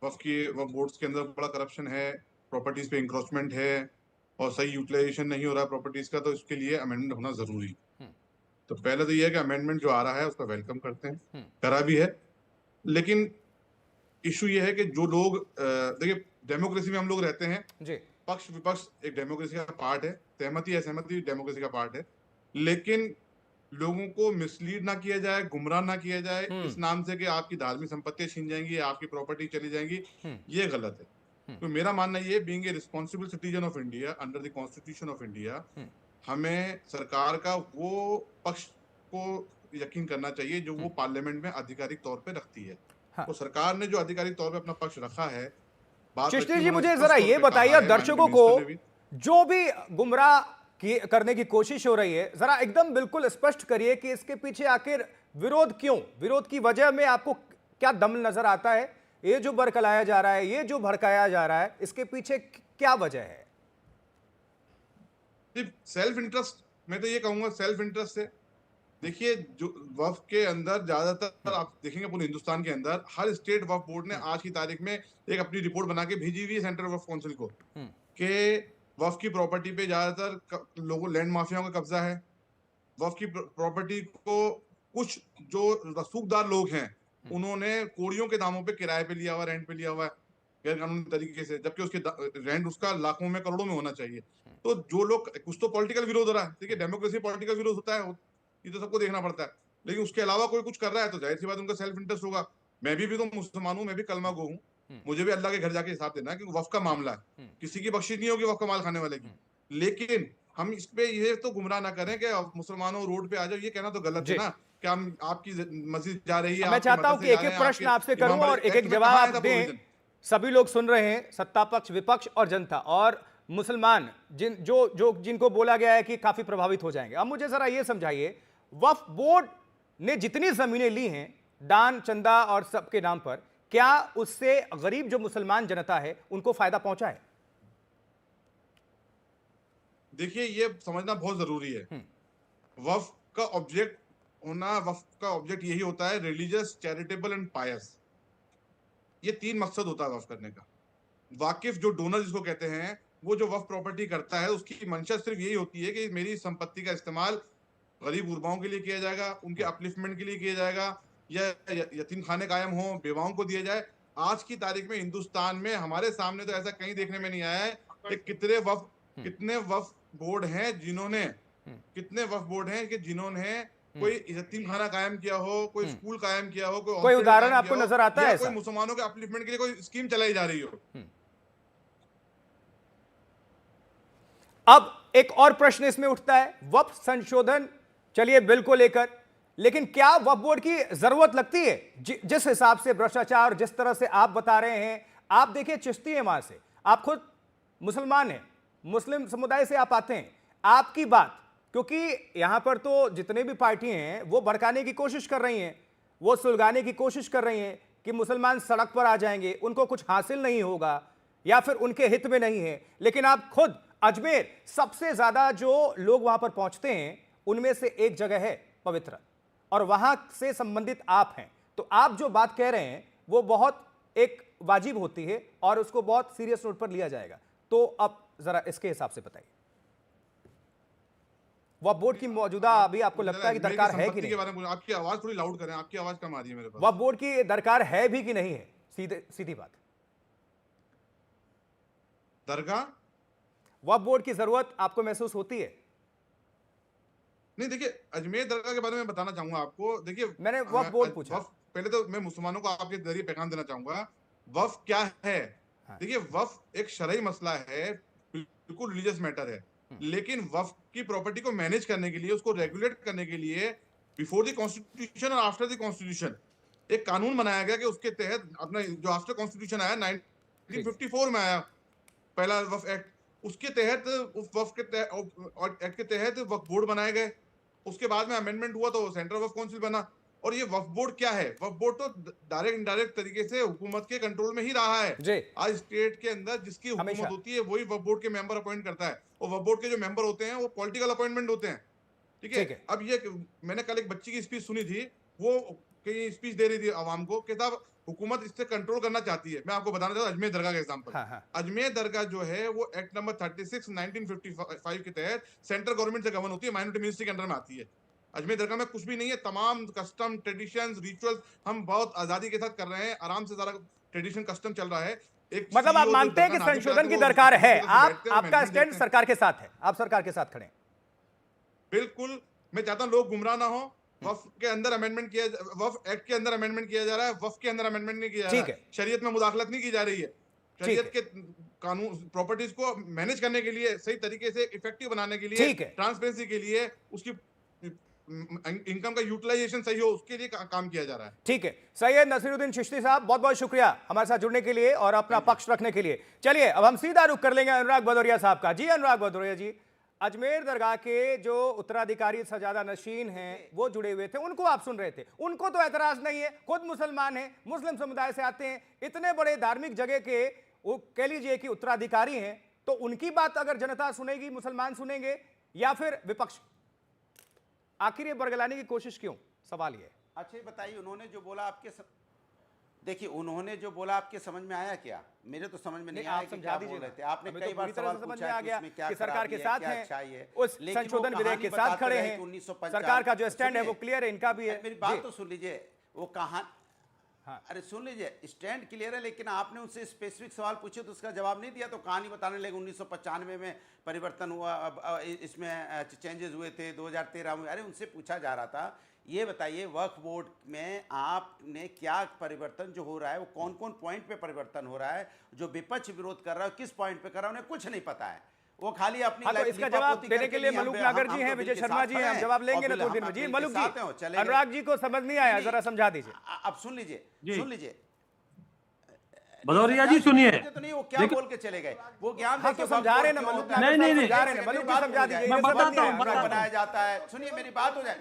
वक्फ बोर्ड्स के अंदर बड़ा करप्शन है, प्रॉपर्टीज पे इंक्रोचमेंट है और सही यूटिलाइजेशन नहीं हो रहा है प्रॉपर्टीज का, तो इसके लिए अमेंडमेंट होना जरूरी। तो पहले तो ये है कि अमेंडमेंट जो आ रहा है उसका वेलकम करते हैं, करा भी है। लेकिन इशू ये है कि जो लोग देखिए, डेमोक्रेसी में हम लोग रहते हैं जी, पक्ष विपक्ष एक डेमोक्रेसी का पार्ट है, सहमति असहमति डेमोक्रेसी का पार्ट है, लेकिन लोगों को मिसलीड ना किया जाए, गुमराह ना किया जाए इस नाम से कि आपकी धार्मिक संपत्तियां छीन जाएंगी, आपकी प्रॉपर्टी चली जाएंगी, ये गलत है। तो मेरा मानना ये, being a responsible citizen of India under the constitution of India, हमें सरकार का वो पक्ष को यकीन करना चाहिए जो वो पार्लियामेंट में आधिकारिक तौर पे रखती है। हाँ। तो सरकार ने जो आधिकारिक तौर पे अपना पक्ष रखा है, चिश्ती जी मुझे जरा ये बताइए, दर्शकों को जो भी गुमराह करने की कोशिश हो रही है, जरा एकदम बिल्कुल स्पष्ट करिए कि इसके पीछे आखिर विरोध क्यों, विरोध की वजह में आपको क्या दम नजर आता है? ये जो बरकलाया जा रहा है, ये जो भड़काया जा रहा है, इसके पीछे क्या वजह है? सेल्फ इंटरेस्ट, मैं तो ये कहूंगा सेल्फ इंटरेस्ट से। देखिए, जो वक्फ के अंदर ज्यादातर आप देखेंगे पूरे हिंदुस्तान के अंदर हर स्टेट वक्फ बोर्ड ने आज की तारीख में एक अपनी रिपोर्ट बना के भेजी हुई है सेंट्रल वक्फ काउंसिल को कि वक्फ की प्रॉपर्टी पे ज्यादातर लोगों लैंड माफियाओं का कब्जा है। वक्फ की प्रॉपर्टी को कुछ जो रसूखदार लोग हैं उन्होंने कोड़ियों के दामों पे किराए पे लिया हुआ, रेंट पे लिया हुआ है गैर कानूनी तरीके से, जबकि उसके रेंट उसका लाखों में करोड़ों में होना चाहिए। तो जो लोग, कुछ तो पॉलिटिकल विरोध हो रहा है, देखिए डेमोक्रेसी पॉलिटिकल विरोध होता है, ये तो सबको देखना पड़ता है, लेकिन उसके अलावा कोई कुछ कर रहा है तो जाहिर सी बात उनका सेल्फ इंटरेस्ट होगा। मैं भी तो मुसलमान हूँ, मैं भी कलमा गो हूँ, मुझे भी अल्लाह के घर जाके हिसाब देना है, क्योंकि वक्फ का मामला है, किसी की बख्शिश नहीं होगी वक्फ का माल खाने वाले की। लेकिन हम इस पे ये तो गुमराह ना करें कि मुसलमानों रोड पे आ जाओ, ये कहना तो गलत है ना कि हम आपकी मस्जिद जा रही है। मैं चाहता हूं कि एक एक प्रश्न आपसे करूं और एक एक जवाब आप दें। सभी लोग सुन रहे हैं, सत्ता पक्ष, विपक्ष और जनता, और मुसलमान जिनको बोला गया है कि काफी प्रभावित हो जाएंगे। अब मुझे जरा ये समझाइए, वक्फ बोर्ड ने जितनी जमीनें ली हैं दान चंदा और सबके नाम पर, क्या उससे गरीब जो मुसलमान जनता है उनको फायदा पहुंचा है? देखिए, ये समझना बहुत जरूरी है। वक्फ का ऑब्जेक्ट होना, वक्फ का ऑब्जेक्ट यही होता है, रिलीजियस, चैरिटेबल एंड पायस। ये 3 मकसद होता है वक्फ करने का। वाकिफ जो डोनर जिसको कहते हैं, वो जो वक्फ प्रॉपर्टी करता है उसकी मंशा सिर्फ यही होती है कि मेरी संपत्ति का इस्तेमाल गरीब गुरबाओं के लिए किया जाएगा, उनके अपलिफ्टमेंट के लिए किया जाएगा, या यतीम खाने कायम हो, बेवाओं को दिया जाए। आज की तारीख में हिंदुस्तान में हमारे सामने तो ऐसा कहीं देखने में नहीं आया है कि कितने वक्फ बोर्ड हैं जिन्होंने कोई यतीम खाना कायम किया हो, कोई स्कूल कायम किया हो, कोई उदाहरण आपको नजर आता है? कोई मुसलमानों के अपलिफ्टमेंट के लिए कोई स्कीम चलाई जा रही हो? अब एक और प्रश्न इसमें उठता है, वक्फ संशोधन, चलिए बिल को लेकर, लेकिन क्या वक्फ बोर्ड की जरूरत लगती है? जिस हिसाब से भ्रष्टाचार, जिस तरह से आप बता रहे हैं, आप देखिए चिश्ती है वहां से, आप खुद मुसलमान हैं, मुस्लिम समुदाय से आप आते हैं, आपकी बात, क्योंकि यहां पर तो जितने भी पार्टी हैं वो भड़काने की कोशिश कर रही हैं, वो सुलगाने की कोशिश कर रही हैं कि मुसलमान सड़क पर आ जाएंगे, उनको कुछ हासिल नहीं होगा या फिर उनके हित में नहीं है। लेकिन आप खुद अजमेर, सबसे ज्यादा जो लोग वहां पर पहुंचते हैं उनमें से एक जगह है पवित्र, और वहां से संबंधित आप हैं, तो आप जो बात कह रहे हैं वो बहुत एक वाजिब होती है और उसको बहुत सीरियस नोट पर लिया जाएगा। तो अब जरा इसके हिसाब से बताइए, वक्फ बोर्ड की मौजूदा अभी आपको लगता है कि दरकार है कि नहीं? के बारे में आपकी आवाज थोड़ी लाउड करें, आपकी आवाज कम आ रही है मेरे पास। वक्फ बोर्ड की दरकार है भी कि नहीं है? सीधी बात, दरगाह वक्फ बोर्ड की जरूरत आपको महसूस होती है? नहीं, देखिए अजमेर दरगाह के बारे में बताना चाहूंगा आपको। देखिए मैंने वक्फ बोर्ड पूछा। पहले तो मैं मुसलमानों को आपके जरिए पैगाम देना चाहूंगा, वक्फ क्या है। देखिए वक्फ एक शरई मसला है, बिल्कुल रिलीजियस मैटर है, लेकिन वक्फ की प्रॉपर्टी को मैनेज करने के लिए, उसको रेगुलेट करने के लिए बिफोर द कॉन्स्टिट्यूशन और आफ्टर द कॉन्स्टिट्यूशन एक कानून बनाया गया कि उसके तहत अपना जो आफ्टर कॉन्स्टिट्यूशन आया 1954 में आया पहला वक्फ एक्ट, उसके तहत उस वक्फ के एक्ट के तहत वक्फ बोर्ड बनाए गए। उसके बाद में अमेंडमेंट हुआ तो सेंट्रल वक्फ काउंसिल बना। और ये वक्फ बोर्ड क्या है? वक्फ बोर्ड तो डायरेक्ट इनडायरेक्ट तरीके से हुकूमत के कंट्रोल में ही रहा है। आज स्टेट के अंदर जिसकी हुकूमत होती है वही वक्फ बोर्ड के मेंबर अपॉइंट करता है, और वक्फ बोर्ड के जो मेंबर होते हैं वो पॉलिटिकल अपॉइंटमेंट होते हैं। ठीक है। अब ये मैंने कल एक बच्ची की स्पीच सुनी थी, वो कहीं स्पीच दे रही थी आवाम को कि साहब हुकूमत इससे कंट्रोल करना चाहती है। मैं आपको बताना चाहता हूँ अजमेर दरगाह का एग्जांपल। अजमेर दरगाह जो है वो एक्ट नंबर 36 1955 के तहत सेंट्रल गवर्नमेंट से गवर्न होती है, माइनॉरिटी मिनिस्ट्री के अंडर में आती है। अजमेर दरगाह में कुछ भी नहीं है, तमाम कस्टम ट्रेडिशंस रिचुअल्स हम बहुत आजादी के साथ कर रहे हैं, आराम से सारा ट्रेडिशन कस्टम चल रहा है। एक मतलब आप मानते हैं कि संशोधन की दरकार है? आपका स्टैंड सरकार के साथ है, आप सरकार के साथ खड़े हैं? बिल्कुल, मैं चाहता हूं लोग गुमराह ना हो। वक्फ के अंदर अमेंडमेंट किया, वक्फ एक्ट के अंदर अमेंडमेंट किया जा रहा है, वक्फ के अंदर अमेंडमेंट नहीं किया जा रहा है। शरीयत में मुदाखलत नहीं की जा रही है। शरीयत के कानून प्रॉपर्टीज को मैनेज करने के लिए, सही तरीके से इफेक्टिव बनाने के लिए, ट्रांसपेरेंसी के लिए, उसकी इनकम का यूटिलाइजेशन सही हो, उसके लिए काम किया जा रहा है। ठीक है। सैयद नसीरुद्दीन चिश्ती साहब, बहुत बहुत शुक्रिया हमारे साथ जुड़ने के लिए और अपना पक्ष रखने के लिए। चलिए अब हम सीधा रुख कर लेंगे अनुराग भदौरिया साहब का। जी अनुराग भदौरिया जी, अजमेर दरगाह के जो उत्तराधिकारी सजादा नशीन हैं वो जुड़े हुए थे, उनको आप सुन रहे थे, उनको तो एतराज नहीं है, खुद मुसलमान हैं, मुस्लिम समुदाय से आते हैं, इतने बड़े धार्मिक जगह के वो कह लीजिए कि उत्तराधिकारी हैं, तो उनकी बात अगर जनता सुनेगी, मुसलमान सुनेंगे या फिर विपक्ष? आखिर ये बरगलाने की कोशिश क्यों? सवाल ये। अच्छा ये बताइए, उन्होंने जो बोला आपके देखिए उन्होंने जो बोला आपके समझ में आया क्या? मेरे तो समझ में नहीं आया कि क्या बोल रहे थे। आपने कई बार सवाल पूछा कि उसमें क्या सरकार के साथ है, है, उस संशोधन विधेयक के साथ खड़े हैं, सरकार का जो स्टैंड है वो क्लियर है, इनका भी है। मेरी बात तो सुन लीजिए, वो कहां अरे सुन लीजिए, स्टैंड क्लियर है, लेकिन आपने उनसे स्पेसिफिक सवाल पूछे तो उसका जवाब नहीं दिया, तो कहानी बताने लगे 1995 में परिवर्तन हुआ, इसमें चेंजेस हुए थे 2013 में। अरे उनसे पूछा जा रहा था ये बताइए वक्फ बोर्ड में आपने क्या परिवर्तन जो हो रहा है वो कौन कौन पॉइंट पे परिवर्तन हो रहा है, जो विपक्ष विरोध कर रहा है किस पॉइंट पे कर रहा है, उन्हें कुछ नहीं पता है। वो खाली अपनी तो इसका जवाब देने के लिए मलूक नागर जी हैं, विजय शर्मा जी हैं, हम जवाब लेंगे ना थोड़ी देर में। जी मलूक जी, अनुराग जी को समझ नहीं आया, जरा समझा दीजिए। अब सुन लीजिए भदौरिया जी सुनिए, तो नहीं वो क्या बोल के चले गए, वो ज्ञान तो समझा रहे ना मलूक, नहीं मलूक जी समझा दीजिए, मैं बताता हूं बनाया जाता है। सुनिए मेरी बात हो जाए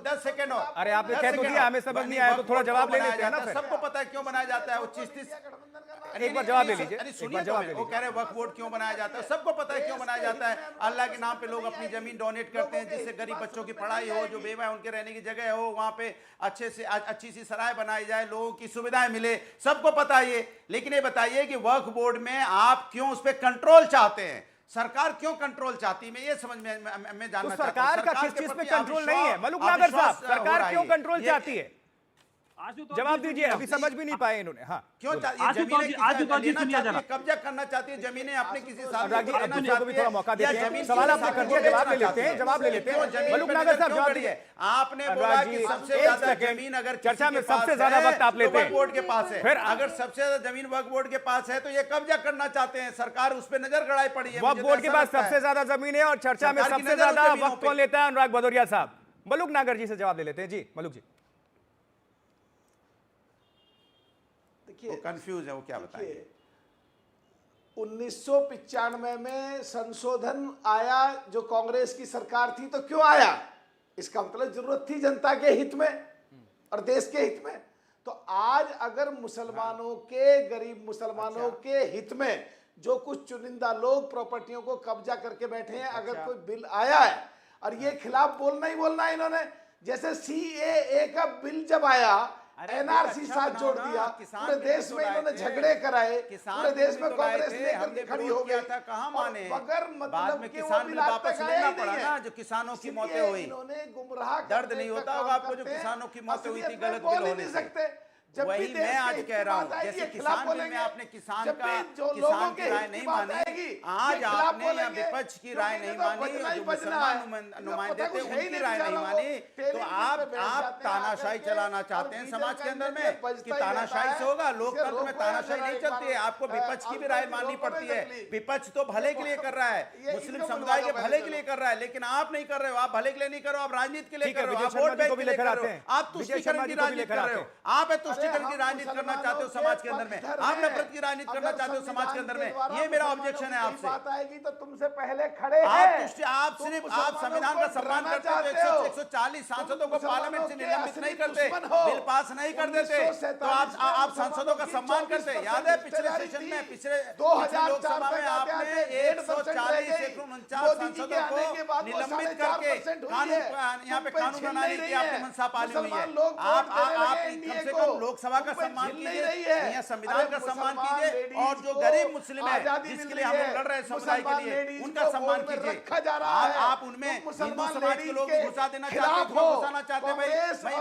10 सेकंड हो। अरे आपने कह तो दिया, हमें समझ नहीं आया तो थोड़ा जवाब ले लेते हैं ना। सबको पता है क्यों बनाया जाता है वो चिश्ती। एक बार जवाब ले लीजिए, एक बार जवाब ले लीजिए। वो कह रहे हैं वक्फ बोर्ड क्यों बनाया जाता है, सबको पता है क्यों बनाया जाता है। अल्लाह के नाम पे लोग अपनी जमीन डोनेट करते हैं जिससे गरीब बच्चों की पढ़ाई हो, जो बेवा है उनके रहने की जगह हो, वहां पे अच्छी सी सराय बनाई जाए, लोगों की सुविधाएं मिले, सबको पता है ये। लेकिन ये बताइए कि वक्फ बोर्ड में आप क्यों उस पर कंट्रोल चाहते हैं, सरकार क्यों कंट्रोल चाहती है, मैं ये समझ में मैं जानना चाहता हूं। सरकार का किस चीज पे कंट्रोल नहीं है मलूक नागर साहब, सरकार क्यों कंट्रोल चाहती है? जवाब दीजिए, अभी समझ भी नहीं पाए इन्होंने। हाँ क्यों कब्जा करना चाहती है जमीनें अपने किसी को भी थोड़ा मौका देते हैं, सवाल आपने कर दिया, जवाब ले लेते हैं, जवाब ले लेते हैं। मलूक नागर साहब जवाब दीजिए। आपने बोला कि सबसे ज्यादा जमीन अगर चर्चा में सबसे ज्यादा वक्त आप लेते हैं, वक्फ बोर्ड के पास है, फिर अगर सबसे ज्यादा जमीन वक्फ बोर्ड के पास है तो ये कब्जा करना चाहते हैं, सरकार उस पर नजर गड़ाई पड़ी है। वक्फ बोर्ड के पास सबसे ज्यादा जमीन है और चर्चा में सबसे ज्यादा वक्त कौन लेता है? अनुराग भदौरिया साहब। मलूक नागर जी से जवाब ले लेते हैं। जी मलूक जी, वो कंफ्यूज है, वो क्या बताएंगे? 1995 में संशोधन आया, जो कांग्रेस की सरकार थी, तो क्यों आया? इसका मतलब जरूरत थी जनता के हित में और देश के हित में। तो आज अगर मुसलमानों के, गरीब मुसलमानों के हित में जो कुछ चुनिंदा लोग प्रॉपर्टियों को कब्जा करके बैठे हैं, अगर कोई बिल आया है और ये खिलाफ बोलना ही बोलना है इन्होंने। जैसे CAA का बिल जब आया, एनआरसी साथ जोड़ दिया, पूरे देश में इन्होंने झगड़े कराए, पूरे देश में कांग्रेस लेकर के खड़ी हो गई था, कहाँ माने? बगैर बाद में किसान बिल वापस लेना पड़ा ना, जो किसानों की मौतें हुई। इन्होंने गुमराह दर्द नहीं होता होगा आपको जो किसानों की मौतें हुई थी गलत बिल होने से। वही मैं आज कह रहा हूँ, जैसे किसान बिल में आपने किसान की राय नहीं मानी, आज आपने यहाँ विपक्ष की राय नहीं मानी, जो मुसलमान नुमाइंदे थे उनकी राय नहीं मानी, तो आप तानाशाही चलाना चाहते हैं समाज के अंदर में कि तानाशाही से होगा? लोकतंत्र में तानाशाही नहीं चलती है, आपको विपक्ष की भी राय माननी पड़ती है। विपक्ष तो भले के लिए कर रहा है, मुस्लिम समुदाय के भले के लिए कर रहा है, लेकिन आप नहीं कर रहे हो। आप भले के लिए नहीं कर रहे हो, आप राजनीति के लिए कर रहे हो, आप वोट बैंक के लिए कर रहे हो, आप तुष्टीकरण की राजनीति कर रहे हो, आप तुष्टीकरण की राजनीति करना चाहते हो समाज के अंदर में, आप नफरत की राजनीति करना चाहते हो समाज के अंदर में। ये मेरा ऑब्जेक्शन है आपसे। बात आएगी तो तुमसे पहले खड़े हैं। आप सिर्फ संविधान का सम्मान करते हो, 140 सांसदों को पार्लियामेंट से निलंबित नहीं करते, बिल पास नहीं कर देते, तो आप सांसदों का सम्मान करते। याद है पिछले सेशन में, पिछले लोकसभा में आपने 140 149 सांसदों को निलंबित करके कानून यहाँ पे कानून बनाने की आपने मनसा पाली हुई है। आप कम से कम लोकसभा का सम्मान कीजिए, यहाँ संविधान का सम्मान कीजिए, और जो गरीब मुस्लिम है जिसके लिए हम लोग लड़ रहे हैं समुदाय के लिए, उनका सम्मान कीजिए। आप उनमें हिंदू समाज के लोग घुसा देना चाहते हैं, क्यों घुसाना चाहते हैं भाई?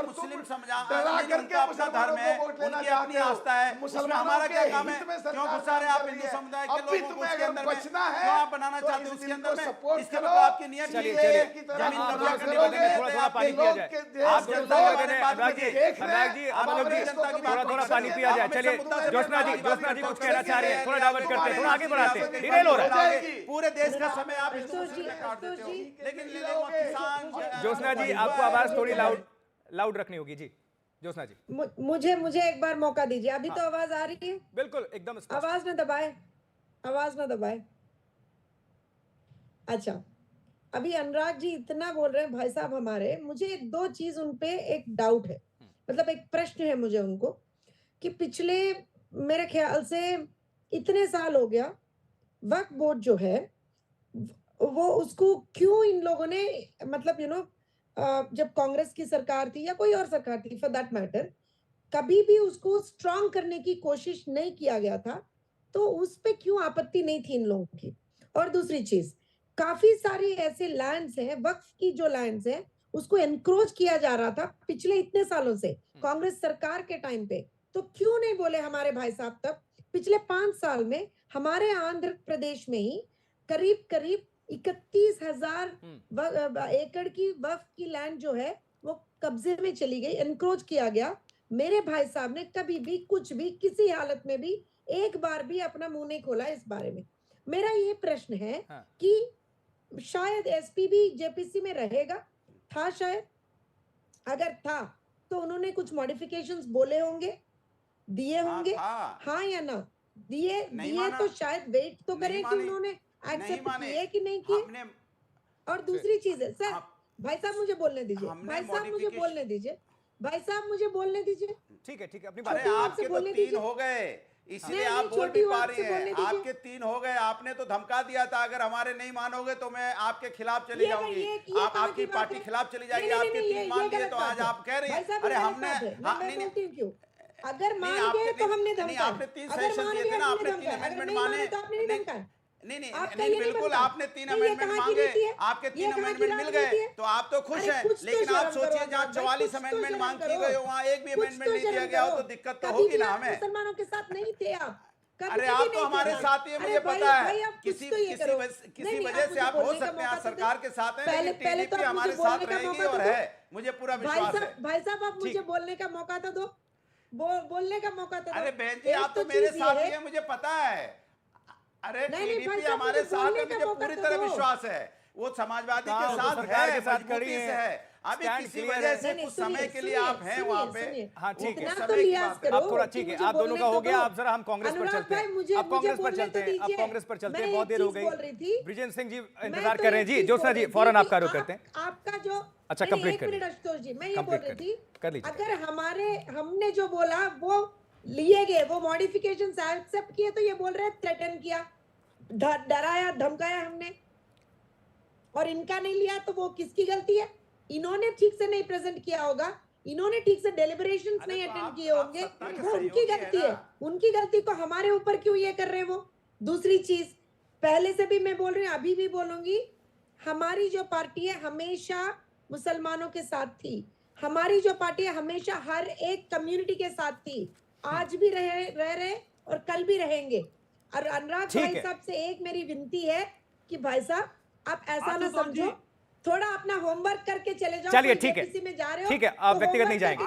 मुस्लिम समाज उनका अपना धर्म है, उनकी अपनी आस्था है, उसमें हमारा क्या काम है? क्यों घुसा रहे आप हिंदू समुदाय के लोगों को उसके अंदर में? क्यों आप बनाना चाहते हो उसके अंदर में? इसके मतलब आपकी नियत ये है जमीन कब्जा करने के बदले में थोड़ा पानी पिया जाए। आप जनता थोड़ा पानी पिया जाए। चलिए ज्योत्सना जी कुछ कहना चाह रहे हैं, थोड़ा डाइवर्ट करते हैं, थोड़ा आगे बढ़ाते हैं, डिटेल हो रहा है। पूरे देश का समय आप हिंदू मुस्लिम में काट देते हो, लेकिन किसान। ज्योत्सना जी आपको आवाज थोड़ी लाउड रखनी होगी। जी ज्योत्सना जी, मुझे एक बार मौका दीजिए। अभी तो आवाज आ रही है? बिल्कुल एकदम स्पष्ट। आवाज ना दबाए। अच्छा, अभी अनुराग जी इतना बोल रहे हैं भाई साहब हमारे, मुझे दो चीज उन पे एक डाउट है, मतलब एक प्रश्न है मुझे उनको, कि पिछले मेरे ख्याल से इतने साल हो गया वक्फ बोर्ड जो है वो उसको क्यों इन लोगों ने, मतलब जब कांग्रेस की सरकार थी या कोई और सरकार थी फॉर दैट मैटर, कभी भी उसको स्ट्रांग करने की कोशिश नहीं किया गया था, तो उस पे क्यों आपत्ति नहीं थी इन लोगों की? और दूसरी चीज, काफी सारी ऐसे लैंड्स हैं, वक्फ की जो लैंड्स हैं उसको एनक्रोच किया जा रहा था पिछले इतने सालों से कांग्रेस सरकार के टाइम पे, तो क्यों नहीं बोले हमारे भाई साहब तब? पिछले 5 साल में हमारे आंध्र प्रदेश में ही करीब 31,000 एकड़ की वक्फ की लैंड जो है वो कब्जे में चली गई, एनक्रोच किया गया। मेरे भाई साहब ने कभी भी कुछ भी किसी हालत में भी एक बार भी अपना मुंह नहीं खोला इस बारे में। मेरा ये प्रश्न है कि शायद एसपी भी जेपीसी में रहेगा, था शायद, अगर था तो उन्होंने कुछ मॉडिफिकेशंस बोले होंगे, दिए होंगे, हाँ या ना? दिए तो शायद वेट तो करें कि उन्होंने एक्सेप्ट किए कि नहीं किए। और दूसरी चीज है सर, भाई साहब मुझे बोलने दीजिए, भाई साहब मुझे बोलने दीजिए, ठीक है अपनी बात। आपके तो 3 हो गए, इसलिए आप बोल भी पा रही हैं। आपके 3 हो गए, आपने तो धमका दिया था अगर हमारे नहीं मानोगे तो मैं आपके खिलाफ चली जाऊंगी, आप आपकी पार्टी खिलाफ चली जाएगी। आपके 3 मान दिए तो आज आप कह रही हैं अरे हमने अगर मान गए तो हमने धमकाया, आपने 3 सेशन दिए थे ना, आपने 3 अमेंडमेंट माने, नहीं बिल्कुल आपने 3 अमेंडमेंट मांगे, आपके 3 अमेंडमेंट मिल गए तो आप तो खुश हैं। लेकिन आप सोचिए जहाँ 44 अमेंडमेंट मांग की गई हो वहाँ एक भी अमेंडमेंट नहीं दिया गया हो तो दिक्कत तो होगी ना हमें। मुसलमानों के साथ नहीं थे आप, अरे आप तो हमारे साथ ही, मुझे पता है किसी वजह से आप हो सकते हैं सरकार के साथ हैं, लेकिन टीडीपी हमारे साथ रहेगी और है, मुझे पूरा विश्वास है। भाई साहब आप मुझे बोलने का मौका तो दो, बोलने का मौका तो दो। अरे बहन जी आप तो मेरे साथ ही है, मुझे पता है। अरे टीडीपी हमारे साथ है, मुझे पूरी तरह विश्वास है, वो समाजवादी के साथ है, मजबूती से है। अभी किसी वजह से कुछ समय के लिए आप हैं वहाँ पे, हाँ ठीक है, आप थोड़ा ठीक है, आप दोनों का हो गया। आप जरा हम कांग्रेस पर चलते हैं, आप कांग्रेस पर चलते हैं, आप कांग्रेस पर चलते हैं, बहुत देर हो गई। ब्रिजेंद्र सिंह जी इंतजार कर रहे हैं। जी ज्योत्सना जी फौरन आपका रुख करते हैं। आपका जो अच्छा कंप्लीट करिए आशुतोष जी, मैं ये बोल रही थी कर लीजिए, अगर हमने जो बोला वो लिए गए, वो मॉडिफिकेशन एक्सेप्ट किए, तो ये बोल रहे हैं थ्रेटन किया, डराया धमकाया हमने, और इनका नहीं लिया तो वो किसकी गलती है? इन्होंने ठीक से नहीं प्रेजेंट किया होगा इन्होंने ठीक से डेलिब्रेशंस नहीं अटेंड किए होंगे, वो उनकी गलती है। उनकी गलती को हमारे ऊपर क्यों ये कर रहे हैं वो? दूसरी चीज, पहले से भी मैं बोल रही हूँ, अभी भी बोलूंगी, हमारी जो पार्टी है हमेशा मुसलमानों के साथ थी। हमारी जो पार्टी है हमेशा हर एक कम्युनिटी के साथ थी, आज भी रह रहे और कल भी रहेंगे। और अनुराग भाई साहब से एक मेरी विनती है कि भाई साहब आप ऐसा ना समझो, थोड़ा अपना होमवर्क करके चले जाओ। चलिए ठीक है, में जा रहे हो, ठीक है, आप व्यक्तिगत नहीं जाएंगे।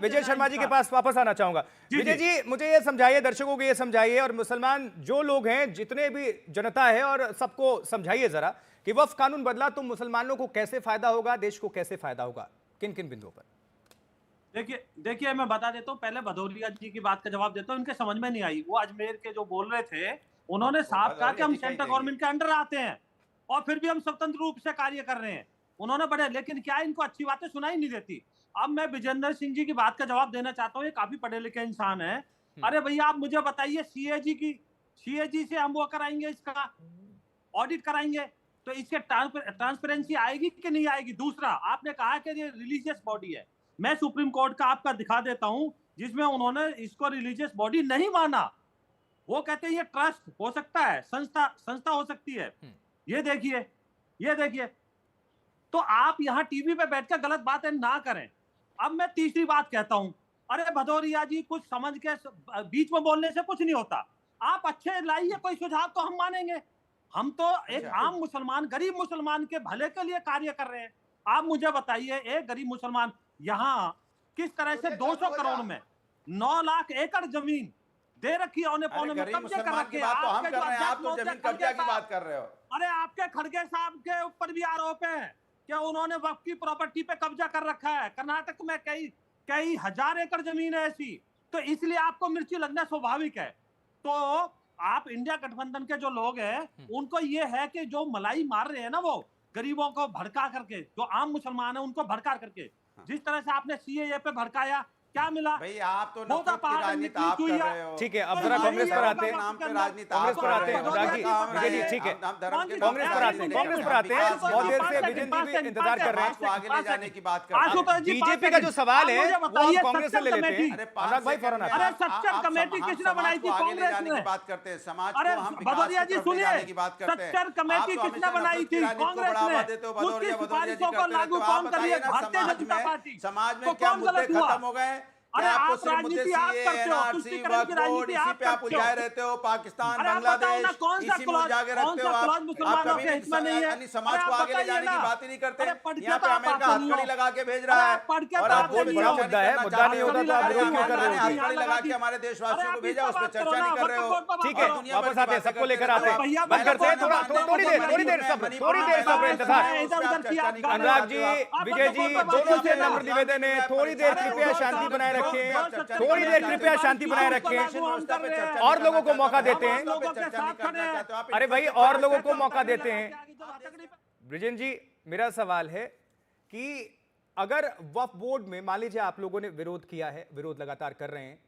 विजय शर्मा जी के पास वापस आना चाहूंगा। विजय जी, मुझे ये समझाइए, दर्शकों को ये समझाइए, और मुसलमान जो लोग हैं, जितने भी जनता है, और सबको समझाइए जरा कि वक्फ कानून बदला तो मुसलमानों को कैसे फायदा होगा, देश को कैसे फायदा होगा, किन किन बिंदुओं पर? देखिए मैं बता देता हूँ, पहले भदौरिया जी की बात का जवाब देता हूँ। उनके समझ में नहीं आई, वो अजमेर के जो बोल रहे थे, उन्होंने साफ कहा कि हम सेंट्रल गवर्नमेंट के अंडर आते हैं और फिर भी हम स्वतंत्र रूप से कार्य कर रहे हैं। उन्होंने बड़े, लेकिन क्या इनको अच्छी बातें सुनाई नहीं देती। अब मैं विजेंद्र सिंह जी की बात का जवाब देना चाहता हूँ, ये काफी पढ़े लिखे इंसान है। अरे भैया, आप मुझे बताइए, सीएजी से हम वो कराएंगे, इसका ऑडिट कराएंगे, तो इससे ट्रांसपेरेंसी आएगी कि नहीं आएगी? दूसरा, आपने कहा कि ये रिलीजियस बॉडी है। मैं सुप्रीम कोर्ट का आपका दिखा देता हूं, जिसमें उन्होंने इसको रिलीजियस बॉडी नहीं माना। वो कहते हैं ये ट्रस्ट हो सकता है, संस्था हो सकती है। ये देखिए, तो आप यहाँ टीवी पे बैठकर गलत बातें ना करें। अब मैं तीसरी बात कहता हूं, अरे भदौरिया जी, कुछ समझ के बीच में बोलने से कुछ नहीं होता। आप अच्छे लाइए कोई सुझाव तो हम मानेंगे। हम तो एक आम मुसलमान, गरीब मुसलमान के भले के लिए कार्य कर रहे हैं। आप मुझे बताइए, एक गरीब मुसलमान यहाँ किस तरह से 200 करोड़ में 9 लाख एकड़ जमीन दे रखी है, औने पौने में कब्जे कर रखे हैं। आप तो जमीन कब्जा की बात कर रहे हो। अरे आपके खड़गे साहब के ऊपर भी आरोप है कि उन्होंने वक्फ की प्रॉपर्टी पे कब्जा कर रखा है। कर्नाटक में कई हजार एकड़ जमीन है ऐसी, तो इसलिए आपको मिर्ची लगना स्वाभाविक है। तो आप इंडिया गठबंधन के जो लोग हैं, उनको ये है कि जो मलाई मार रहे हैं ना, वो गरीबों को भड़का करके, जो आम मुसलमान है उनको भड़का करके, जिस तरह से आपने सीएए पे भड़काया, क्या मिला भाई? आप तो नफरत की राजनीति आप कर रहे हो। ठीक है, अब जरा कांग्रेस पर आते हैं। कांग्रेस पर आते हैं, ठीक है, कांग्रेस पर आते हैं। बहुत देर से विजय जी भी इंतजार कर रहे हैं, आगे ले जाने की बात कर रहे हैं। बीजेपी का जो सवाल है वो हम कांग्रेस से ले लेते हैं। अनुराग भाई फौरन आते हैं। अरे स्ट्रक्चर कमेटी किसने बनाई थी? कांग्रेस ने। बात करते हैं, समाज अरे को हम भदौरिया जी सुनिए, की बात करते हैं। स्ट्रक्चर कमेटी किसने बनाई थी? कांग्रेस ने। उसकी सिफारिशों को लागू कौन कर रही है? भारतीय जनता पार्टी। समाज में क्या मुद्दे खत्म हो गए? अरे आप राजनीति आप करते हो, तुष्टीकरण की राजनीति आप करते हो। रहते हो पाकिस्तान, बांग्लादेश, इसी में जाके रखते हो आप कभी समाज को आगे ले जाने की बात ही नहीं करते। यहाँ पे अमेरिका हथकड़ी लगा के भेज रहा है, और आप बड़ा मुद्दा है, मुद्दा नहीं होता तो आप विरोध क्यों कर रहे हो? हथकड़ी लगा के हमारे देशवासियों को भेजा, उस पर चर्चा नहीं कर रहे हो। ठीक है, वापस आते हैं, सबको लेकर आते हैं, बंद करते हैं। थोड़ी देर सब्र, इंतजार। अनुराग जी, विजय जी, दोनों से नम्र निवेदन है, थोड़ी देर कृपया शांति बनाए रखें, थोड़ी देर कृपया शांति बनाए रखें, और लोगों को मौका देते हैं। अरे भाई, और लोगों को मौका देते हैं। ब्रिजेन जी, मेरा सवाल है कि अगर वक्फ बोर्ड में मान लीजिए आप लोगों ने विरोध किया है, विरोध लगातार कर रहे हैं,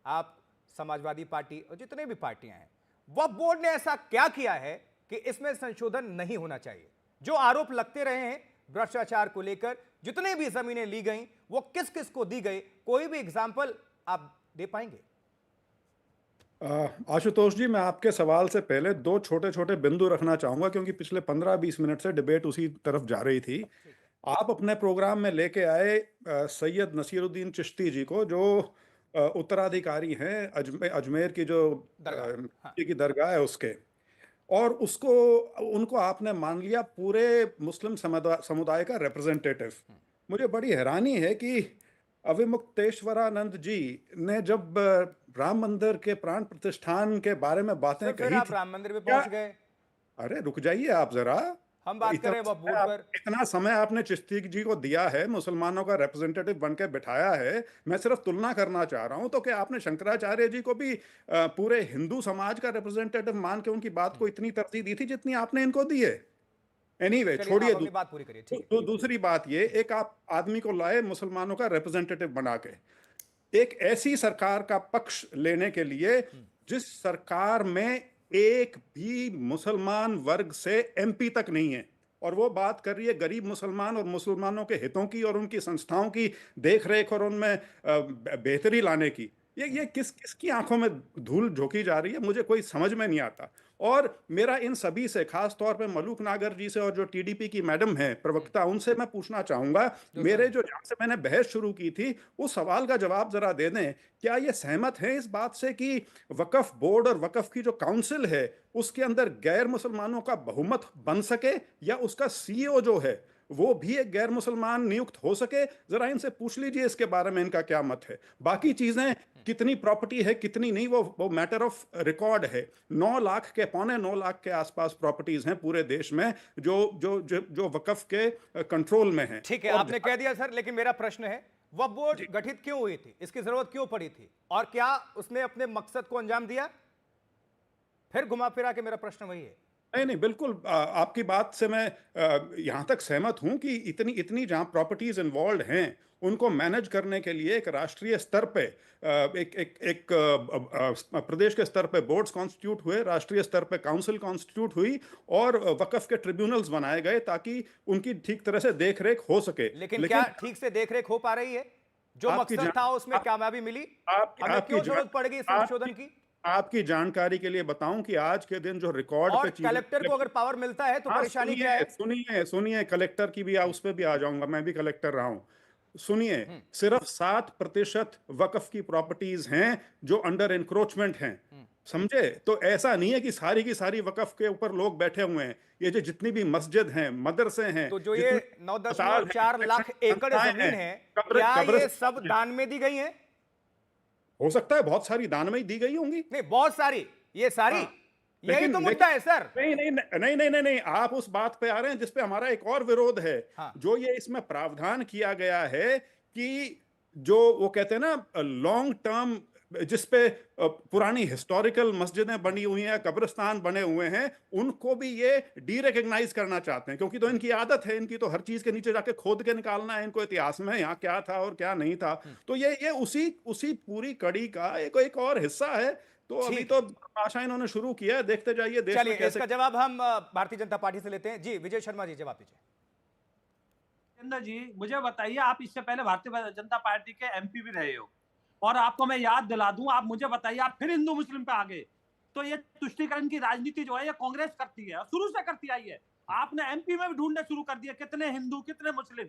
आप समाजवादी पार्टी और जितने भी पार्टियां हैं, वक्फ बोर्ड ने ऐसा क्या किया है कि इसमें संशोधन नहीं होना चाहिए? जो आरोप लगते रहे हैं भ्रष्टाचार को लेकर, जितने भी जमीनें ली गई वो किस किस को दी गई, कोई भी एग्जाम्पल आप दे पाएंगे? आशुतोष जी, मैं आपके सवाल से पहले 2 छोटे छोटे बिंदु रखना चाहूंगा, क्योंकि पिछले 15-20 मिनट से डिबेट उसी तरफ जा रही थी। आप अपने प्रोग्राम में लेके आए सैयद नसीरुद्दीन चिश्ती जी को, जो उत्तराधिकारी हैं अजमेर की जो की दरगाह है उसके, और उनको आपने मान लिया पूरे मुस्लिम समुदाय का रिप्रेजेंटेटिव। मुझे बड़ी हैरानी है कि अविमुक्तेश्वरानंद जी ने जब राम मंदिर के प्राण प्रतिष्ठान के बारे में बातें कही, आप राम मंदिर में पहुंच गए। अरे रुक जाइए आप जरा, हम बात कर रहे हैं वक्फ बोर्ड पर। इतना समय आपने चिश्ती जी को दिया है, मुसलमानों का रिप्रेजेंटेटिव बनकर बिठाया है। मैं सिर्फ तुलना करना चाह रहा हूं, तो क्या आपने शंकराचार्य जी को भी पूरे हिंदू समाज का रिप्रेजेंटेटिव मान के उनकी बात को इतनी तरजीह दी थी जितनी आपने इनको दी है? एनीवे, छोड़िए, बात पूरी करिए। तो दूसरी बात ये, एक आप आदमी को लाए मुसलमानों का रिप्रेजेंटेटिव बना के, एक ऐसी सरकार का पक्ष लेने के लिए जिस सरकार में एक भी मुसलमान वर्ग से एमपी तक नहीं है, और वो बात कर रही है गरीब मुसलमान और मुसलमानों के हितों की और उनकी संस्थाओं की देख रेख और उनमें बेहतरी लाने की। ये किसकी आंखों में धूल झोंकी जा रही है, मुझे कोई समझ में नहीं आता। और मेरा इन सभी से, खास तौर पे मलूक नागर जी से और जो टीडीपी की मैडम है प्रवक्ता, उनसे मैं पूछना चाहूंगा, मेरे जो जहां से मैंने बहस शुरू की थी उस सवाल का जवाब जरा दे दें। क्या ये सहमत है इस बात से कि वक्फ बोर्ड और वक्फ की जो काउंसिल है उसके अंदर गैर मुसलमानों का बहुमत बन सके, या उसका सीईओ जो है वो भी एक गैर मुसलमान नियुक्त हो सके? जरा इनसे पूछ लीजिए इसके बारे में इनका क्या मत है। बाकी चीजें, कितनी प्रॉपर्टी है कितनी नहीं, वो मैटर ऑफ रिकॉर्ड है। 9 लाख के, 9.25 लाख के आसपास प्रॉपर्टीज हैं पूरे देश में जो जो जो जो वक्फ के कंट्रोल में हैं। ठीक है, आपने कह दिया सर, लेकिन मेरा प्रश्न है वक्फ बोर्ड गठित क्यों हुई थी, इसकी जरूरत क्यों पड़ी थी, और क्या उसने अपने मकसद को अंजाम दिया? फिर घुमा फिरा के मेरा प्रश्न वही है। नहीं, बिल्कुल आपकी बात से मैं यहाँ तक सहमत हूँ कि इतनी जहाँ प्रॉपर्टीज इन्वॉल्व हैं उनको मैनेज करने के लिए एक राष्ट्रीय स्तर पे एक प्रदेश के स्तर पे बोर्ड्स कॉन्स्टिट्यूट हुए, राष्ट्रीय स्तर पे काउंसिल कॉन्स्टिट्यूट हुई और वक्फ के ट्रिब्यूनल्स बनाए गए ताकि उनकी ठीक तरह से देख रेख हो सके। लेकिन क्या ठीक से देख रेख हो पा रही है? जो मकसद था उसमें कामयाबी मिली? हमें क्यों जरूरत पड़ेगी संशोधन की? आपकी जानकारी के लिए बताऊं कि आज के दिन जो रिकॉर्ड पे कलेक्टर को अगर पावर मिलता है तो परेशानी क्या है? सुनिए, कलेक्टर की भी उस पर भी आ जाऊंगा, मैं भी कलेक्टर रहा हूं। सुनिए, सिर्फ 7% वक्फ की प्रॉपर्टीज हैं जो अंडर एनक्रोचमेंट हैं, समझे? तो ऐसा नहीं है कि की सारी वक्फ के ऊपर लोग बैठे हुए हैं। ये जो जितनी भी मस्जिद हैं, मदरसे हैं, तो जो ये 9.4 लाख एकड़ जमीन है, क्या ये सब दान में दी गई है? हो सकता है बहुत सारी दान में ही दी गई होंगी। नहीं, बहुत सारी, ये सारी, यही तो मुद्दा है सर। नहीं, आप उस बात पे आ रहे हैं जिस पे हमारा एक और विरोध है। जो ये इसमें प्रावधान किया गया है कि जो वो कहते हैं ना लॉन्ग टर्म, जिसपे पुरानी हिस्टोरिकल मस्जिदें बनी हुई हैं, कब्रिस्तान बने हुए हैं, उनको भी ये डीरिकॉग्नाइज करना चाहते हैं, क्योंकि तो इनकी आदत है, इनकी तो हर चीज के नीचे जाके खोद के निकालना है इनको, इतिहास में यहाँ क्या था और क्या नहीं था। तो ये उसी पूरी कड़ी का एक और हिस्सा है। तो अभी तो आशा इन्होंने शुरू किया है, देखते जाइए देश में कैसे। इसका जवाब हम भारतीय जनता पार्टी से लेते हैं। जी विजय शर्मा जी, जवाब दीजिए। जी मुझे बताइए, आप इससे पहले भारतीय जनता पार्टी के एमपी भी रहे हो, और आपको मैं याद दिला दूं, आप मुझे बताइए, आप फिर हिंदू मुस्लिम पे आ गए। तो ये तुष्टीकरण की राजनीति जो है ये कांग्रेस करती है, शुरू से करती आई है। आपने एमपी में भी ढूंढने शुरू कर दिया कितने हिंदू कितने मुस्लिम।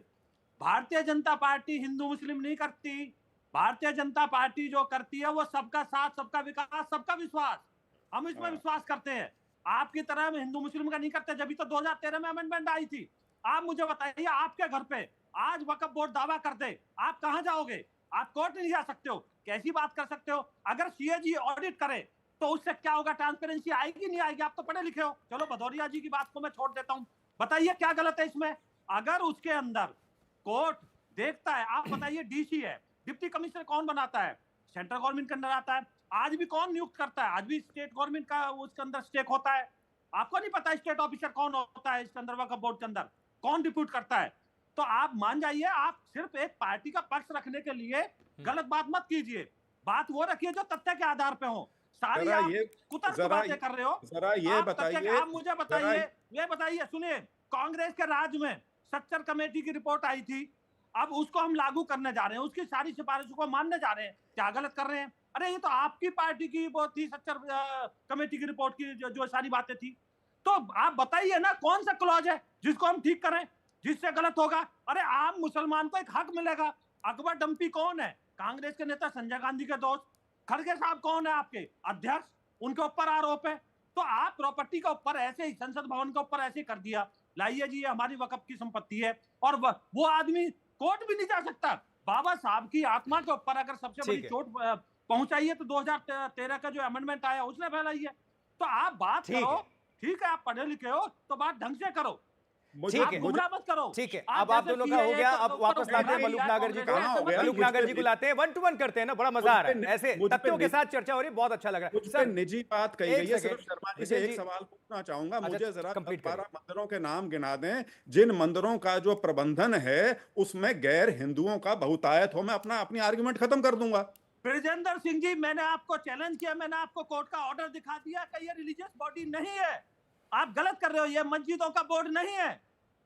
भारतीय जनता पार्टी हिंदू मुस्लिम नहीं करती। भारतीय जनता पार्टी जो करती है वो सबका साथ, सबका विकास, सबका विश्वास। हम इसमें विश्वास करते हैं। आपकी तरह हम हिंदू मुस्लिम का नहीं करते। जब तो 2013 में अमेंडमेंट आई थी। आप मुझे बताइए, आपके घर पे आज वक्फ बोर्ड दावा कर दे, आप कहां जाओगे? आप कोर्ट नहीं जा सकते हो। कैसी बात कर सकते हो? अगर सीएजी ऑडिट करे तो उससे क्या होगा? ट्रांसपेरेंसी आएगी नहीं आएगी? आप तो पढ़े लिखे हो। चलो भदौरिया जी की बात को मैं छोड़ देता हूं, बताइए क्या गलत है इसमें? अगर उसके अंदर कोर्ट देखता है, आप बताइए, डीसी है, डिप्टी कमिश्नर कौन बनाता है? सेंट्रल गवर्नमेंट के अंदर आता है। आज भी कौन नियुक्त करता है? आज भी स्टेट गवर्नमेंट का उसके अंदर स्टेक होता है। आपको नहीं पता स्टेट ऑफिसर कौन होता है इसके अंदर? वक्फ बोर्ड के अंदर कौन डिप्यूट करता है? तो आप मान जाइए, आप सिर्फ एक पार्टी का पक्ष रखने के लिए गलत बात मत कीजिए। बात वो रखिए जो तथ्य के आधार पे हो। सारी आप कुतर्क बातें कर रहे हो। जरा ये बताइए, आप मुझे बताइए, ये बताइए, सुनिए, कांग्रेस के राज में सच्चर कमेटी की रिपोर्ट आई थी, अब उसको हम लागू करने जा रहे हैं, उसकी सारी सिफारिशों को मानने जा रहे हैं। क्या गलत कर रहे हैं? अरे ये तो आपकी पार्टी की वो थी, सच्चर कमेटी की रिपोर्ट की जो सारी बातें थी। तो आप बताइए ना, कौन सा क्लॉज है जिसको हम ठीक करें, जिससे गलत होगा? अरे आम मुसलमान को एक हक मिलेगा। अकबर डंपी कौन है? कांग्रेस के नेता संजय गांधी के दोस्त। खड़गे साहब कौन है? आपके अध्यक्ष। उनके ऊपर आरोप है। तो आप प्रॉपर्टी के ऊपर ऐसे ही, संसद भवन के ऊपर ऐसे कर दिया, लाइए जी ये हमारी वक्फ की संपत्ति है, और वो आदमी कोर्ट भी नहीं जा सकता। बाबा साहब की आत्मा के ऊपर अगर सबसे बड़ी चोट पहुंचाई है तो 2013 का जो अमेंडमेंट आया उसने फैलाई है। तो आप बात करो, ठीक है, आप पढ़े लिखे हो तो बात ढंग से करो, गुमराह मत करो। ठीक है, अब आप दोनों का हो गया। अब वापस लाते हैं मलूक नागर जी को। मलूक नागर जी को लाते हैं, 1 to 1 करते हैं ना, बड़ा मजा आ रहा है। ऐसे तथ्यों के साथ चर्चा हो रही है, बहुत अच्छा लग रहा है। सर निजी बात कही गई है। सिर्फ शर्मा जी से एक सवाल पूछना चाहूंगा, मुझे जरा 12 मंदिरों के नाम गिना दें जिन मंदिरों का जो प्रबंधन है उसमें गैर हिंदुओं का बहुतायत हो। मैं अपनी आर्गुमेंट खत्म कर दूंगा। ब्रिजेंद्र सिंह जी, मैंने आपको चैलेंज किया, मैंने आपको कोर्ट का ऑर्डर दिखा दिया कि ये रिलीजियस बॉडी नहीं है। आप गलत कर रहे हो, ये मस्जिदों का बोर्ड नहीं है।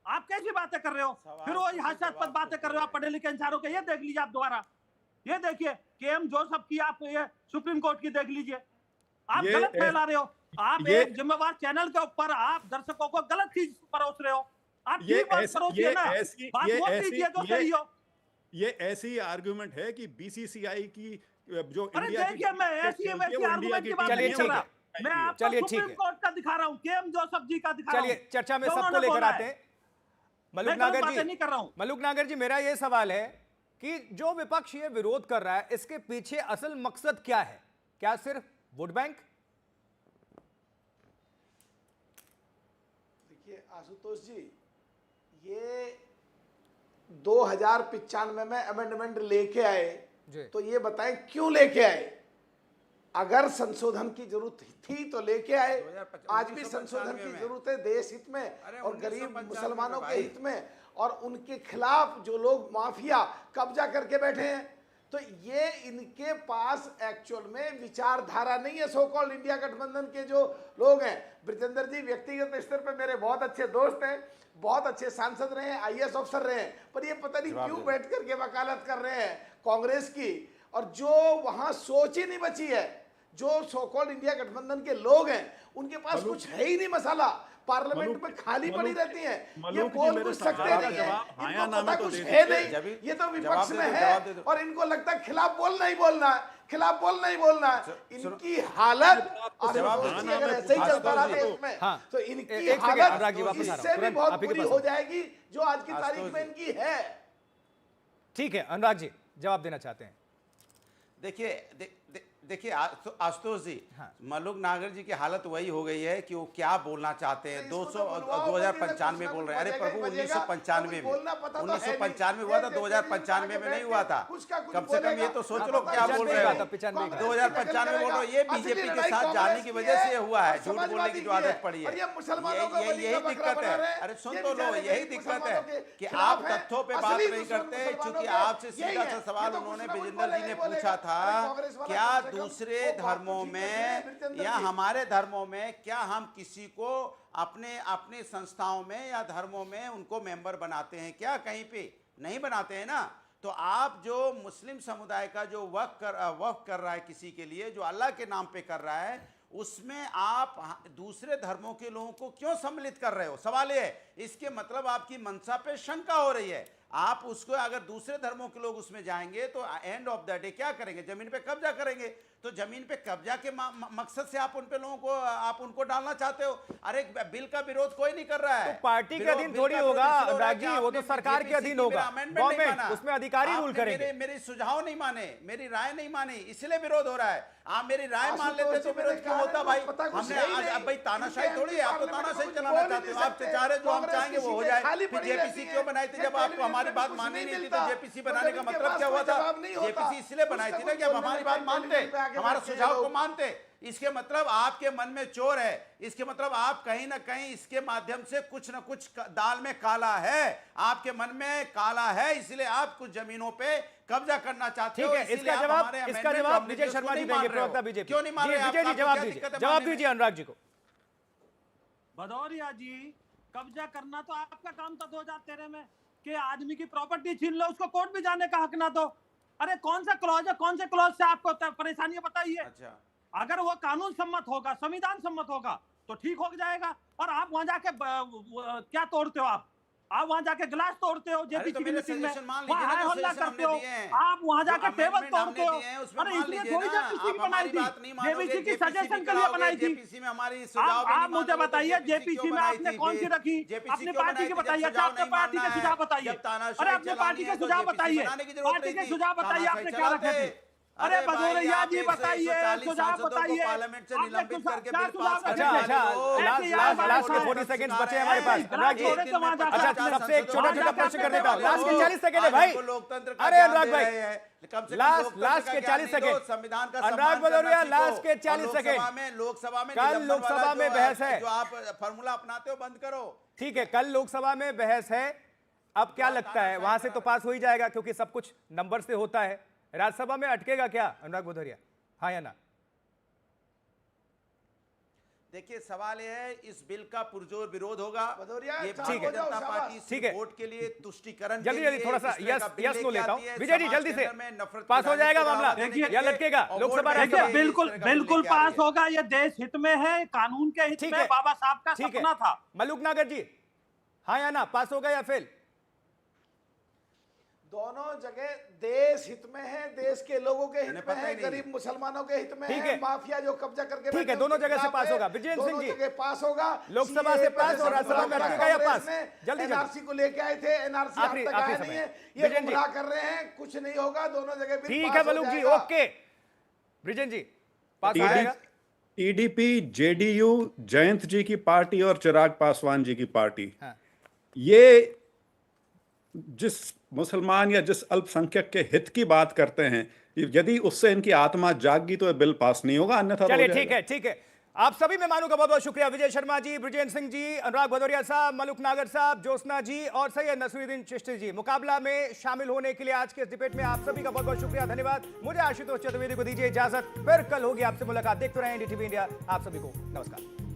आप कैसी बातें कर रहे हो? फिर वो हास्यास्पद बातें कर रहे हो आप पढ़े लिखे इंसानों के। ये देख लीजिए आप दोबारा, ये देखिए केएम जोसेफ की आप ये सुप्रीम कोर्ट की देख लीजिए। आप गलत फैला रहे हो। आप एक जिम्मेवार चैनल के ऊपर आप दर्शकों को गलत चीज परोस रहे हो। आप ठीक बात परोसिए ना, बात वो कीजिए जो सही हो। ये ऐसी आर्गुमेंट है कि बीसीसीआई की जो अरे इंडिया देखिए, मैं ऐसी आर्गुमेंट की बात नहीं कर रहा, मैं आपको सुप्रीम कोर्ट का दिखा रहा हूँ, केएम जोसेफ जी का दिखा रहा हूँ। चलिए चर्चा में सबको लेकर आते हैं। मलूक नागर जी, मेरा ये सवाल है कि जो विपक्ष ये विरोध कर रहा है, इसके पीछे असल मकसद क्या है? क्या सिर्फ वोट बैंक? देखिए आशुतोष जी, ये 2095 में अमेंडमेंट लेके आए, तो ये बताएं क्यों लेके आए? अगर संशोधन की जरूरत थी तो लेके आए। आज भी संशोधन की जरूरत है देश हित में और गरीब मुसलमानों के हित में, और उनके खिलाफ जो लोग माफिया कब्जा करके बैठे हैं, तो ये इनके पास एक्चुअल में विचारधारा नहीं है। सो कॉल्ड इंडिया गठबंधन के जो लोग हैं, ब्रिजेंद्र जी व्यक्तिगत स्तर पे मेरे बहुत अच्छे दोस्त हैं, बहुत अच्छे सांसद रहे हैं, आईएएस अफसर रहे हैं, पर ये पता नहीं क्यों बैठ करके वकालत कर रहे हैं कांग्रेस की। और जो वहां सोच ही नहीं बची है, जो सो कॉल्ड इंडिया गठबंधन के लोग हैं, उनके पास कुछ है ही नहीं मसाला, पार्लियामेंट में खाली पड़ी रहती है, ये बोल कुछ सकते नहीं है, इनको पता कुछ है नहीं, ये तो विपक्ष में है और इनको लगता है खिलाफ बोलना ही बोलना है, खिलाफ बोलना ही बोलना है। इनकी हालत अगर ऐसे ही चलता रहा देश में, तो इनकी हालत इससे भी बहुत बुरी हो जाएगी जो आज की तारीख में इनकी है। ठीक है, अनुराग जी जवाब देना चाहते हैं। देखिए आशुतोष जी, मलूक नागर जी की हालत वही हो गई है कि वो क्या बोलना चाहते हैं। 2095 बोल रहे हैं। अरे प्रभु, 1995 में 1995 हुआ था, 2095 में नहीं हुआ था। कम से कम ये तो सोच लो क्या बोल रहे हो। 2095 बोल रहे हो, ये बीजेपी के साथ जाने की वजह से हुआ है, झूठ बोलने की जो आदत पड़ी है, यही दिक्कत है। अरे सुन तो लो, यही दिक्कत है कि आप तथ्यों पे बात नहीं करते। चूंकि आपसे सीधा सा सवाल उन्होंने विजेंद्र जी ने पूछा था, क्या दूसरे धर्मों में या हमारे धर्मों में क्या हम किसी को अपने संस्थाओं में या धर्मों में उनको मेंबर बनाते हैं? क्या कहीं पे नहीं बनाते हैं ना। तो आप जो मुस्लिम समुदाय का जो वक्फ कर रहा है किसी के लिए, जो अल्लाह के नाम पे कर रहा है, उसमें आप दूसरे धर्मों के लोगों को क्यों सम्मिलित कर रहे हो? सवाल ये है। इसके मतलब आपकी मंशा पे शंका हो रही है। आप उसको, अगर दूसरे धर्मों के लोग उसमें जाएंगे तो एंड ऑफ द डे क्या करेंगे? जमीन पे कब्जा करेंगे। तो जमीन पे कब्जा के मकसद से आप उन पे लोगों को, आप उनको डालना चाहते हो। अरे बिल का विरोध कोई नहीं कर रहा है। तो पार्टी के अधीन थोड़ी होगा अनुराग जी, वो तो सरकार के अधीन होगा, गवर्नमेंट, उसमें अधिकारी रूल करेंगे। मेरी सुझाव नहीं माने, मेरी राय नहीं मानी, इसलिए विरोध हो रहा है। आप मेरी राय मान लेते तो विरोध क्यों होता भाई? हमने अब भाई तानाशाही थोड़ी है, आप तो तानाशाही चलाना चाहते हो। आप चाह रहे जो हम चाहेंगे वो हो जाए। फिर जेपीसी क्यों बनाई थी? जब आपको हमारी बात माननी नहीं थी तो जेपीसी बनाने का मतलब क्या हुआ था? जेपीसी इसलिए बनाई थी ना कि आप हमारी बात मानते, हमारा सुझाव को मानते। इसके मतलब आपके मन में चोर है, इसके मतलब आप कहीं ना कहीं इसके माध्यम से कुछ ना कुछ दाल में काला है, आपके मन में काला है, इसलिए आप कुछ जमीनों पे कब्जा करना चाहते हो। ठीक है, इसका जवाब विजय शर्मा जी देंगे, प्रवक्ता बीजेपी। क्यों नहीं मान रहे? विजय जी जवाब दीजिए अनुराग जी को। भदौरिया जी, कब्जा करना तो आपका काम था 2013 में, कि आदमी की प्रॉपर्टी छीन लो, उसको कोर्ट में जाने का हक ना दो। अरे कौन सा क्लॉज है, कौन से क्लॉज से आपको परेशानी बताइए? अच्छा, अगर वो कानून सम्मत होगा, संविधान सम्मत होगा तो ठीक हो जाएगा। और आप वहां जाके क्या तोड़ते हो? आप वहां जाके गिलास तोड़ते हो, जेपीसी की मीटिंग में वहां हाय हल्ला करते हो, आप वहां जाके टेबल तोड़ते हो। अरे इसलिए थोड़ी जेपीसी बनाई थी, जेपीसी की सजेशन के लिए बनाई थी। आप मुझे बताइए, जेपीसी में आपने कौन सी रखी? अपनी पार्टी की बताइए, अपने पार्टी के सुझाव बताइए। अरे अपने पार्टी के सुझाव बताइए, पार्टी के सुझाव बताइए, आपने क्या रखे थे? अरे भदौरिया जी बताइए, सुझाव बताइए। पार्लियामेंट से निलंबित करके लास्ट के 40 सेकंड्स बचे हमारे पास। अच्छा, सबसे एक छोटा प्रश्न करने का, लास्ट के 40 सेकंड है भाई। अरे अनुराग भाई, लास्ट के 40 सेकंड, संविधान का अनुराग भदौरिया, लास्ट के 40 सेकंड। लोकसभा में कल लोकसभा में बहस है, जो आप फॉर्मूला अपनाते हो बंद करो। ठीक है, कल लोकसभा में बहस है। अब क्या लगता है, वहां से तो पास हो ही जाएगा क्योंकि सब कुछ नंबर से होता है। राज्यसभा में अटकेगा क्या अनुराग भदौरिया, हाँ या ना? देखिए सवाल यह है, इस बिल का पुरजोर विरोध होगा। भदौरिया, ये चाप भारतीय हो जाओ, जनता शाबाश। पार्टी ठीक है। वोट के लिए तुष्टिकरण जल्दी के जल्दी लिए थोड़ा सा इस तरह यस का बिल यस नो लेके लेता आती हूं। है, विजय जी समाज जल्दी के से अंदर में नफरत पास हो फैलाने जाएगा को मामला, बढ़ावा देने के या लिए लटकेगा और लोकसभा वोट राज्यसभा। बैंक के लिए बिल्कुल इस तरह का बिल बिल्कुल लेके आ रही पास है। होगा, ये देश हित में है, कानून के हित ठीक में, है। बाबा साहब का ठीक है। सपना था। मलूक नागर जी, हाँ या ना, पास होगा या फेल? दोनों जगह देश हित में है, देश के लोगों के हित में पता है, ही नहीं। गरीब मुसलमानों के हित में ठीक है, है। माफिया जो कब्जा करके ठीक है, बैठे दोनों उनके जगह से खिलाफ पास है, होगा। विजयेंद्र सिंह दोनों जी, जगह पास होगा। लोकसभा CAA से पे पास और राज्यसभा में कांग्रेस अटकेगा या पास? ने जल्दी जल्दी। NRC को लेके आए थे, NRC अब आखिरी तक आखिरी आया नहीं समय। है, ये विजयेंद्र जी। गुमराह कर रहे हैं, कुछ नहीं होगा, दोनों जगह बिल ठीक पास है हो मलूक जी, जाएगा। ओके। ब्रिजेन जी, पास हो जाएगा? टीडीपी, जेडीयू, जयंत जी की पार्टी और चिराग पासवान जी की पार्टी, हाँ। ये जिस मुसलमान या जिस अल्पसंख्यक के हित की बात करते हैं, यदि उससे इनकी आत्मा जागी तो ये बिल पास नहीं होगा, अन्यथा तो हो चलिए जाएगा। ठीक है, ठीक है। आप सभी मेहमानों का बहुत बहुत शुक्रिया। विजय शर्मा जी, ब्रिजेंद्र सिंह जी, अनुराग भदौरिया साहब, मलूक नागर साहब, ज्योत्सना जी और सैयद नसीरुद्दीन चिश्ती जी, मुकाबला में शामिल होने के लिए आज के इस डिबेट में आप सभी का बहुत बहुत शुक्रिया, धन्यवाद। मुझे आशुतोष चतुर्वेदी को दीजिए इजाजत, फिर कल होगी आपसे मुलाकात। देखते रहें NDTV इंडिया। आप सभी को नमस्कार।